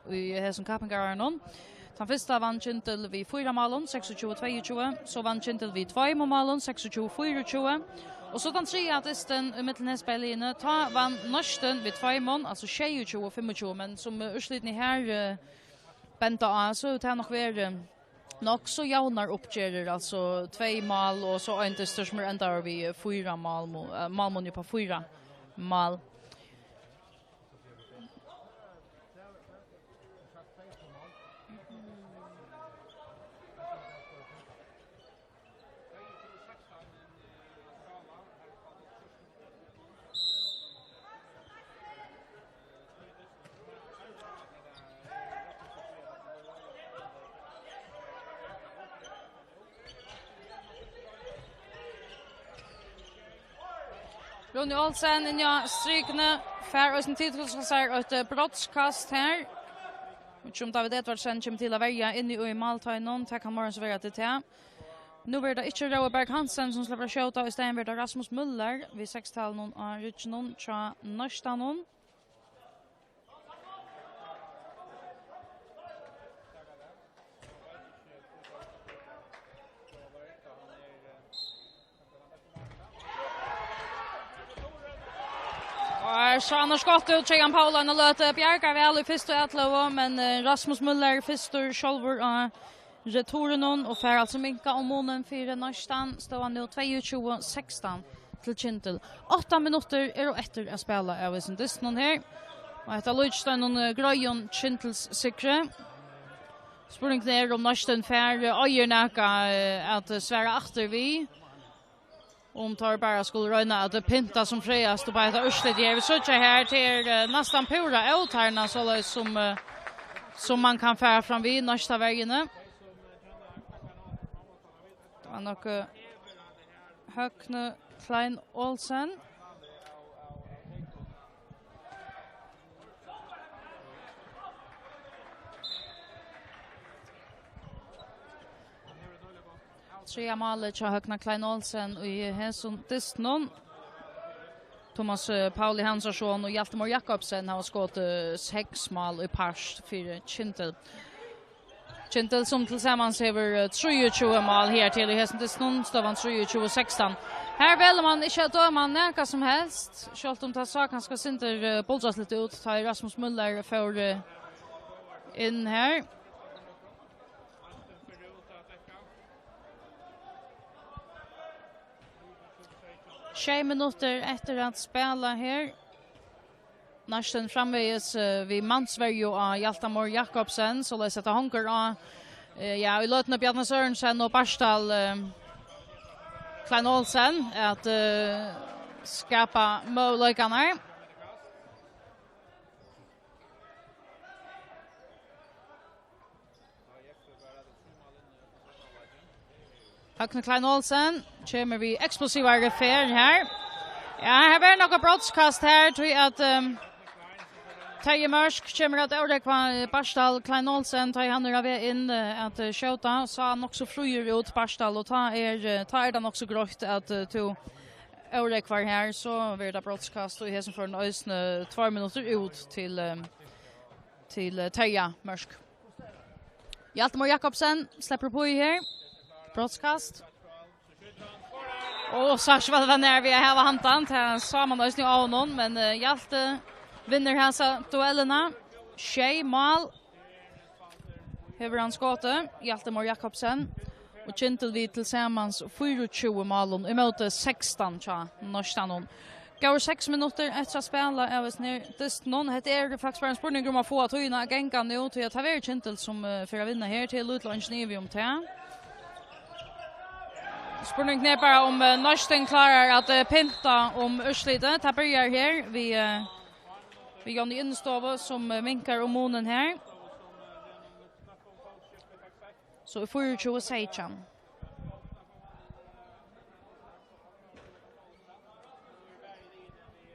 i Hesen kappingin. Den första vann Kyndil vid 4 målen 26-22. Så vann Kyndil vid 2 målen 26-24. Och så den tredje artisten i mitten Heseberg-linjen vann Neistin vid 2 mål, alltså 26-25. Men som utslutning här bänta av så det har nog varit nog så jaunar uppgörer alltså 2 mål och så en dyster som ändrar vi 4 mål på 4 mål. Ronny Olsen, ja, strykne, fær og sin tid til å se et brottskast her. Som David Edvardsen kommer till att välja in i Maltajnon. Tack han morgon så vara till det. Nu blir det inte Roberg Hansen som släpper skjuta i stället blir det Rasmus Müller vid 6-talon av Rytchenon tja Neistin. Så annars skott ut Jean Paulan och löte Bjärkar väl i första atlovo men Rasmus Müller första självor av returen och för alltså minka om månen för Neistin står han nu 22-16 till Kyndil. 8 minuter är och efter att spela av sin dysten här. Och detta Lodstad någon grejon Kyndils sikre. Spurning ner om Neistin för öjernäka att svära efter vi. Om tar bara skulle röna att pinta som frejast och bara ett urslit. Jag vill söka här till nästan pura outarna så som man kan fära fram vid nästa vägen. Det var nog Högne Klein Olsen. Trea målet till Högne Klein Olsen i Hesson Distnon. Thomas Pauli Hansson och Hjaltemor Jakobsen har skott 6 mål i pars för Kyndil. Kyndil som tillsammans över 23 mål här till Hesson Distnon står han 23-16. Här väljer man inte att döma näka som helst. Självt om det så kanske inte bollas lite ut tar Rasmus Müller för in här. Tjej minuter efter att spela här. Neistin framvägs vid Mansverge och Hjaltemor Jakobsen. Så läser det honker av ja, i lötna Bjarne Sørensen och Barstal Klein Olsen att skapa möjligheterna. Högne Klein Olsen kommer vi explosiva refer här. Ja, här var några brottskast här tror jag att Terje Mörsk kommer att överräcka Barstal Klein Olsen tar han av in att skjuta så han också flyger ut Barstal och tar den också grått att to överräcka här så blir det brottskast och i som för en ösne 2 minuter ut till Terje Mörsk. Hjaltemor Jakobsen släpper på i här. Brottskast. Och så var det när vi har hantant här så man just nu av någon men Hjalte vinner här duellerna. Tjej mål. Hever han skottet. Hjaltemor Jakobsen. Och Kyndil vi tillsammans 24 mål emot 16 tja Neistin. Går 6 minuter efter att spela över ner Distnon. Det är faktiskt bara en spurning om att få att höjna gänga nu till att ha varit Kyndil som för att vinna här till Utlunch Nevium till. Spurning ner bara om Neistin klarar att pinta om urslitet. Det börjar här vi Jonny Innstove som minkar om månen här. Så 24-16.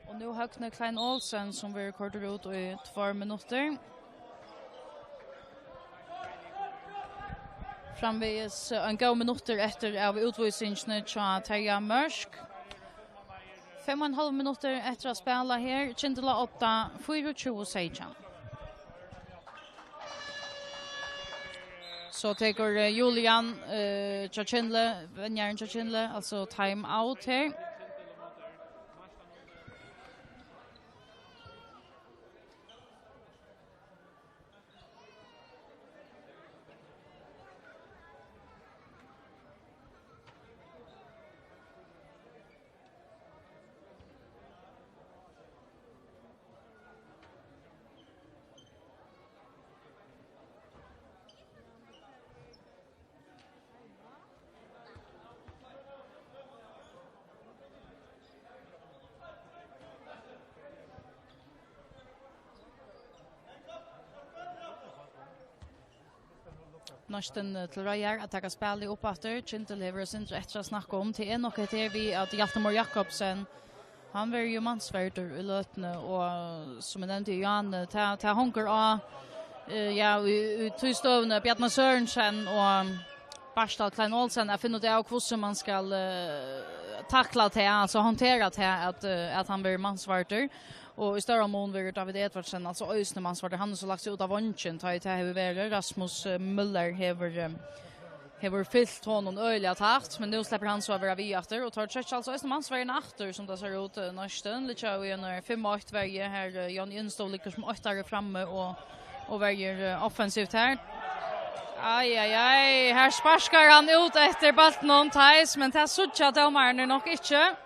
Och nu Högne Klein Olsen som vi rekordar ut i 2 minuter. Framvägs en god minuter efter av utvisningen till Terje Mörsk. 5,5 minuter efter att spela här. Kyndil 8, 24-16. Så tar Julian Kyndil, vänjaren Kyndil, alltså time out här. Neistin till Röjar att ta spel i uppåter. Kyndil lever sin rätt att snacka om till en och ett är vi att Hjaltemor Jakobsen han var ju mansvärder i lötne och som jag nämnde Jan ta honker av ja, vi tog stövne Bjarne Sørensen och Barstal Klein Olsen jag finner det av hur man ska tackla det, alltså hantera det att han blir mansvarter. Och i större mån blir David Edvardsen, alltså ösne mansvarter, han har så lagt sig ut av vunchen, ta i det här Rasmus Müller hever fyllt honom öliga takt, men nu släpper han så över vi efter och tar tretch alltså ösne mansvarten efter som det ser ut Neistin. Lite vi en 5-8 väge här Jan Instol ligger som 8 framme och väljer offensivt här. Aj, här sparskar han ut efter bollen on ties, men det sucha domaren nog inte.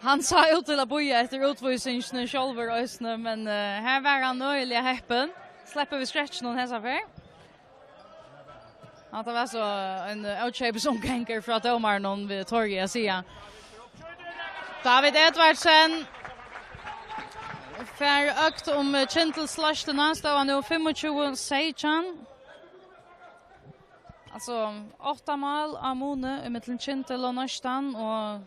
Han sa ut till att boja efter utvisningen själver ösne, men här var han nöjlig häppen. Släpper vi scratchen någon här för. Ja, det var så en outshape som gänger för att domaren någon vid torget säga. David Edvardsen för ökt om Kyndil slashterna står han nu 25-16. Alltså 8 mål av Mone i mitten Kyndil och Neistin och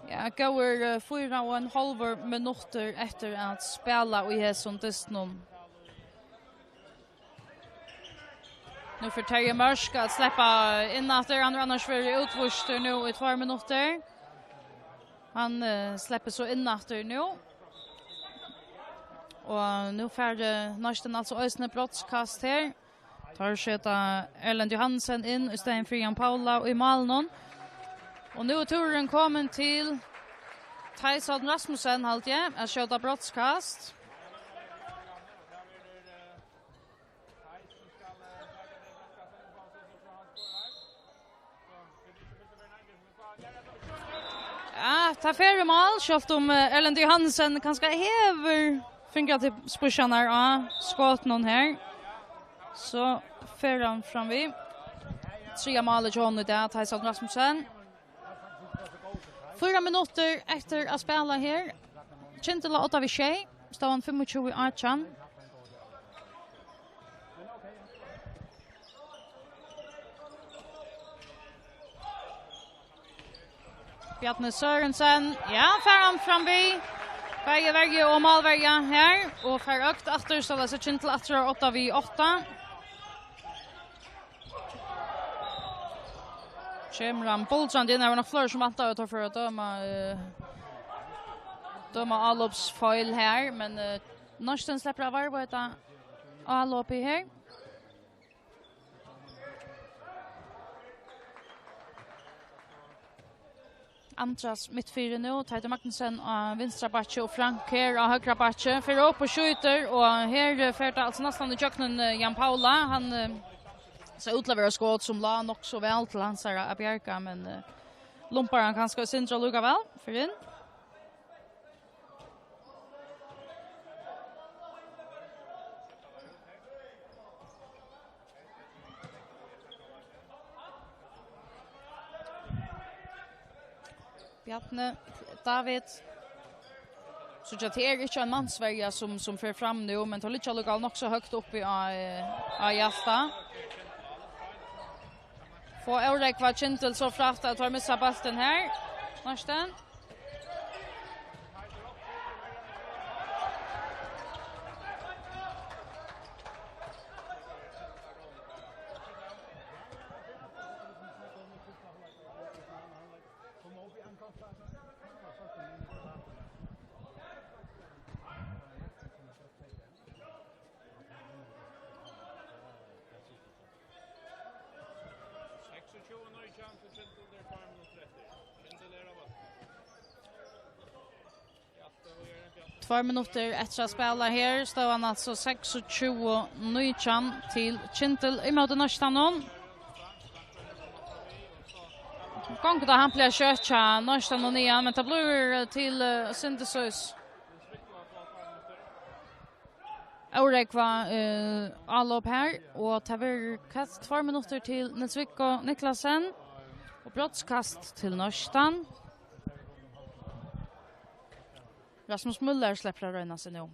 ja, går 4,5 minuter efter att spela i Manshondbóltsdystur. Nu för Terje Mörsk att släppa in att annars för utvuster nu i 2 minuter. Han släpper så in efter nu. Och nu får Neistin alltså ösne brottskast här. Tar skjuta Erlend Johansen in istället för Jan Paula och i Malnon. Och nu är turen kommen till Tyson Rasmussen halt jag att skjuta brottskast. Ja, ta färre mål, skjult om Erlend Johansen kanske häver fingrar till spusharna av skott någon här. Så för han fram vi. 3 mål John där Tyson Rasmussen. 4 minuter efter att spela här. Kyndil 8 vid 6. Står han 25-18. Bjarne Sørensen. Ja, för han fram vi. Väge och målväge här. Och för ökt efter så läser Kyndil 8 vid 8. Kemran Boltrand in, det var nog fler som antar att för att döma Allops foil här, men Neistin släpper av arbeta Allop i här. Andras mittfyra nu, Tejde Magnussen av vänstra backe och Frank här av högra backe. För upp och skjuter och här färtar alltså nästan i köknen Jan Paula. Han så utleverar skott som la nog så väl till hans här Bjärka, men lumpar han kanske Sindra lugga väl för in. Bjarne, David. Så det är inte en mansvärja som för fram nu, men tar lite lokal nog så högt upp i Hjalta. Få Eurek var Kyndil så fraft att har missat bollen här. Neistin. Två minuter efter att spela här står han alltså 26-19 till Kyndil i mot Neistin. Gång då han blir kötcha Neistin igen, men det blir till Synthesis. Eurek var Allop här och det var kast 2 minuter till Netsvik och Niklasen och brottskast till Neistin. Rasmus Müller släpper att röna sig nu.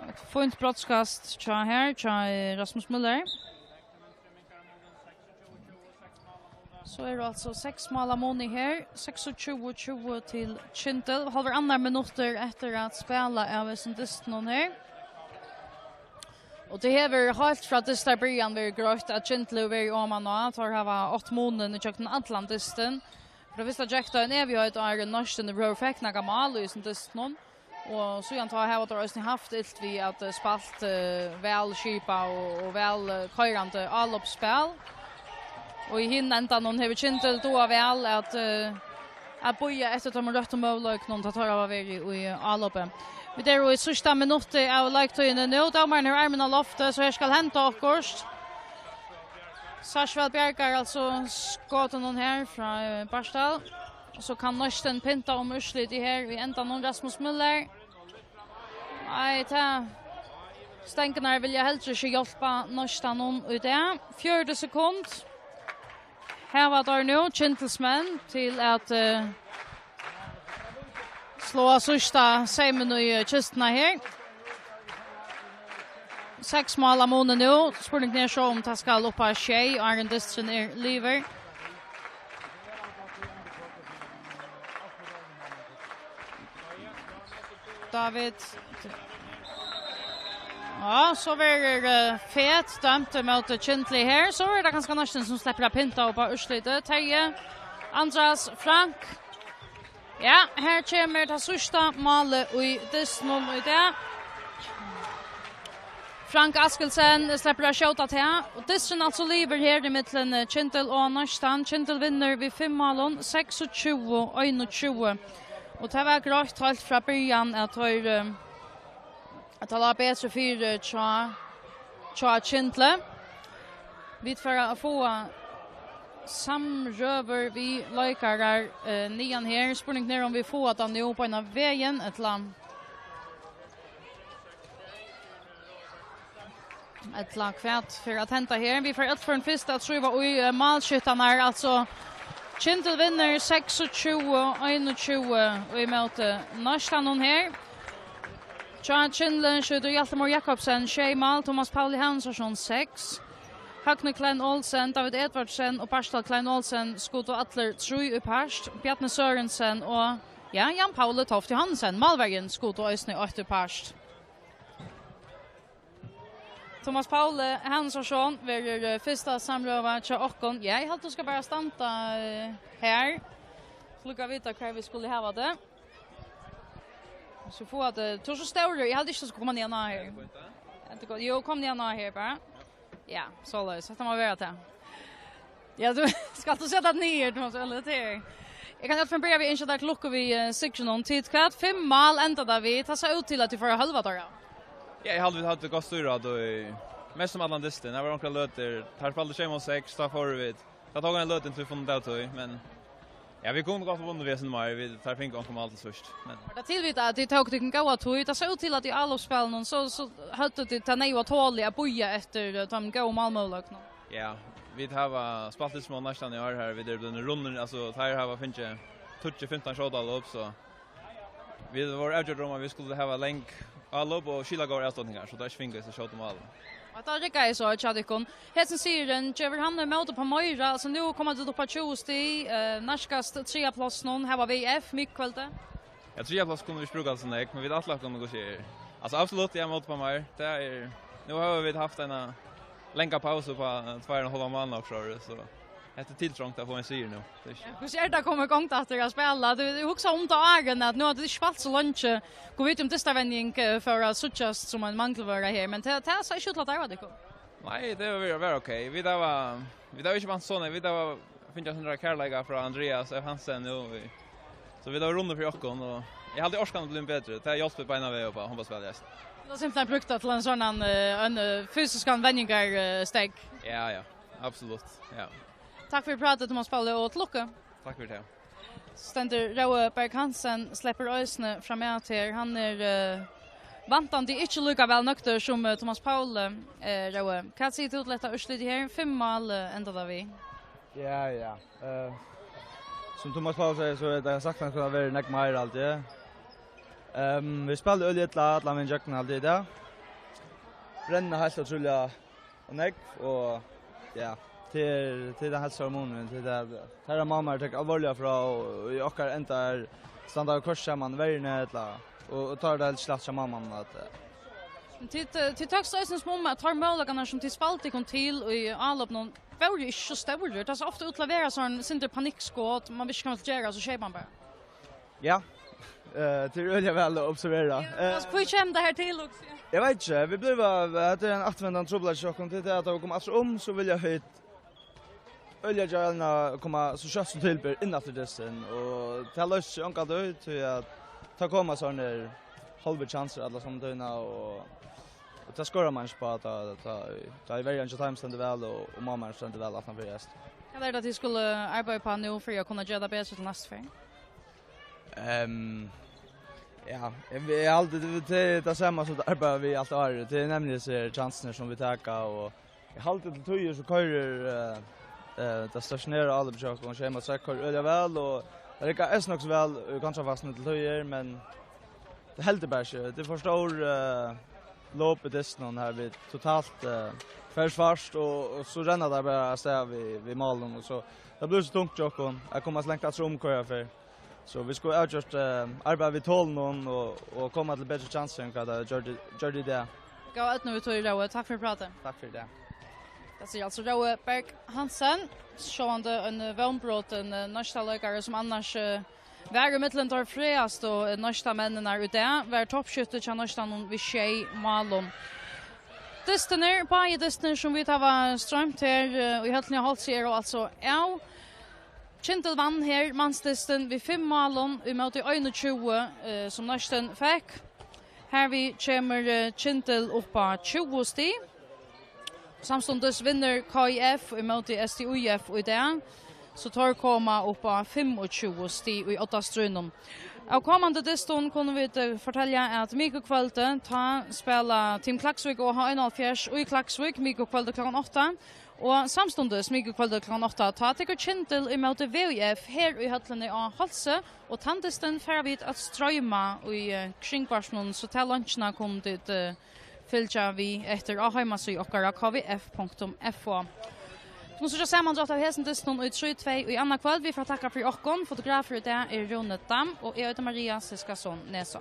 Ett fint brottskast här, Rasmus Müller. Så det alltså 6 mål Moni här. 26-20 till Kyndil. Halver andra minuter efter att spela av Manshondbóltsdystur här. Och det har helt från dystar början varit grått att Kyndil var om man och tar ha 8 månader i kökten Atlantisten. För det visste jag en evighet är Neistin i bror fäckna gammal i Manshondbóltsdystur. Och så jag tar här att det haft ilt vi att spalt väl skipa och väl körande allopspel. Och i hinna ändan hon har Kyndil då väl att boja efter att de rött och målök någon tar av i alloppen. Vi där i sista minuten av lagtøyene nu. Domaren har armen av loftet så här ska hämta akkurst. Sarsveld Bjergar alltså skåten hon här från Barstal. Så kan Neistin pinta om urslit i här i ändan någon Rasmus Müller. Nej, stänkarna vill jag helst inte hjälpa Neistin om i det. 4 sekund. Här var det nu Kyndilsmän till att slå sista semen i kistorna här. 6 mål Moni nu. Spurning ner så om det ska uppa tjej. Manshondbóltsdystur är liver. David. Ja, så var det fet dömt mot Kyndil här. Så är det ganska Neistin som släpper att pinta upp på urslitet. Teje, Andras, Frank. Ja, här kommer det sista målet i Dystur i det. Frank Askelsen släpper att skjuta till. Och Dystur alltså lever här i mitten Kyndil och Neistin. Kyndil vinner vid 5 mål, 26-21. Och det var grått helt från början att ha bättre för Kyndil. Vi får att få samröver vi lajkarar nian här. Spurning ner om vi får att han är på en av vägen. Ett lag kvärt för att hämta här. Vi får ett för en första att skriva i målskyttarna här. Alltså Kyndil vinner 26-21 och emot Neistin hon här. Kyndil skjuter Hjaltemor Jakobsen 6 mål. Thomas Pauli Hansson 6. Högne Klein Olsen, David Edvardsen och Barstal Klein Olsen skot och Atler 3 upp härst. Bjarne Sørensen och Jan Paule Toft Johansen. Malvägen skot och Øysne 8 upp härst. Thomas Paule Hansson var första samröva till Åkon. Jag hade ska bara stanna här. Lukka vita hur vi skulle ha det. Så får att tog så stor. Jag hade inte så komma ner här. Jo, kom ner här bara. Ja, så lös. Det må være det. Ja, du skal du sätta ner då eller det. Jag kan inte börja vi inte där lucka vi section on tid kvart 5 mål ända där vi tar sig ut till att du får halva där. Ja, jag hade haft det gott styra då mest som Atlantisten. Det var några löter. Tar fall 6 då får vi. Jag tog en löten till från där men ja, vi kommer gå på vunnen väsen mer. Vi tar fink om allt först. Men det tillvita att det tog det kan gå att det så ut till att i alla spelen så hade det ta nej och tåliga boja efter att de gå målmålak. Ja, vi har spaltat små Neistin i år här vid den runden alltså här har finche 15 shotall upp så vi var avgjort om att vi skulle ha länk allop och skilla går avståndningar så där svingar så shot mål. Att det räcker ju så att Chadikon. Hesten siren Jever han mot på Moira så nu kommer det upp på Tuesday näskast 3 plats någon här var VF mycket kvälte. Jag tror jag plats kommer vi spruga alltså nej men vi alla kommer gå se. Alltså absolut jag mot på mig. Det är nu har vi haft en länka paus på 2,5 månader också så det är tilltrångt att få en serie nu. Hur ser det kommer igång att jag spela. Du huxar om dagen att nu har det spalt så lunch. Går vi till vändning för att suggest som en mangelvara här men det är så skjutat där vad det går. Nej, det var okej. Vi var inte vant såna. Vi var finns jag såna kärlega från Andreas och Hansen nu. Så vi var runda för Åkon och jag hade orskan att bli bättre. Det har hjälpt på ena väg på handbollsspelare. Det är simpelt brukt till en sån en fysisk vändningar steg. Ja, absolut. Ja. Tack för pratet Thomas Paule och lucka. Tack för det. Stender Roe Berg Hansen släpper Øysne framåt här. Han är vantande inte lika väl nökter som Thomas Paule Roe. Kan se ut lätta urslit här 5 mål ända där vi. Ja. Som Thomas Paule säger så är det sagt att det är näck mer alltid. Vi spelade öljigt alla med jacken alltid där. Bränna helt otroliga och näck och ja. till den hälsohormonen till det här mamma tar allvarliga från och åker inte är standard kurs man värne och tar det helt slags mamman att till taxsystemets mamma tar möjligheterna som till spalt i kontil och i all upp någon var ju inte så stort. Det är så ofta utleveras sån synder panikskott man vill kan göra så köper man bara. Ja. Till öliga väl att observera. Hur kommer det här till också? Jag vet inte. Vi blev att en återvändande trubbelchock och till att komma alltså så vill jag höjt öliga gärna komma så kött som tillber innan till dessen och ta lös onka då till att ta komma såna halva chanser alla som döna och ta skora man på att ta i varje time ständer väl och mamma ständer väl att han för gäst. Jag lärde att jag skulle arbeta på nu för jag kunna göra det bättre till nästa gång. Ja, vi är alltid det samma som arbetar vi allt har. Det är nämligen så chanserna som vi tar och jag har alltid till tojer så körer det stationära alla försök och schema så kör väl och det är också väl kanske fast till tojer men det helt bara så det förstår loppet någon här vi totalt försvarst och så renner det bara så vi malen och så det blir så tungt och jag kommer slänga att rumköra för så vi ska just arbeta vid 12 någon och komma till bättre chanser än vad gör det där. Gå ut nu vi tar Roe. Tack för pratet. Tack för det. Det säger alltså Roe Berg Hansen, sjående en vånbroten nästa läkare som annars var i mitten tar fräst och nästa männen är ute. Var toppskytte till nästan vid tjej Malon. Dystner på i dystner som vi tar strömt här i höllini Hálsi och alltså ja. Kyndil vann her Manshondbóltsdystur vid 5 målen i mot 21 som Neistin fick. Här vi kommer Kyndil upp på 20 stig. Samstundes vinner KIF i mot STUIF i det. Så tar komma upp på 25 stig i 8 strunum. Av kommande dystun kunne vi fortälja att Mikko Kvölde ta spela Team Klaksvik och ha 1,5 och i Klaksvik Mikko Kvölde klockan 8. Og samstundes Mikko Kvölde klockan 8 ta tycker Kyndil i mot VUF här i høllini av Hálsi och tandisten för vid att strömma i kringvarsnon så till lunchna kom det fylja vi efter aheimasy och kvf.fo. Nu så sammandratt av hesen dystun i 3-2 i andra kväll vi får tacka för okkon fotografer det är Rune Dam och jag heter Maria Siskason Nesa.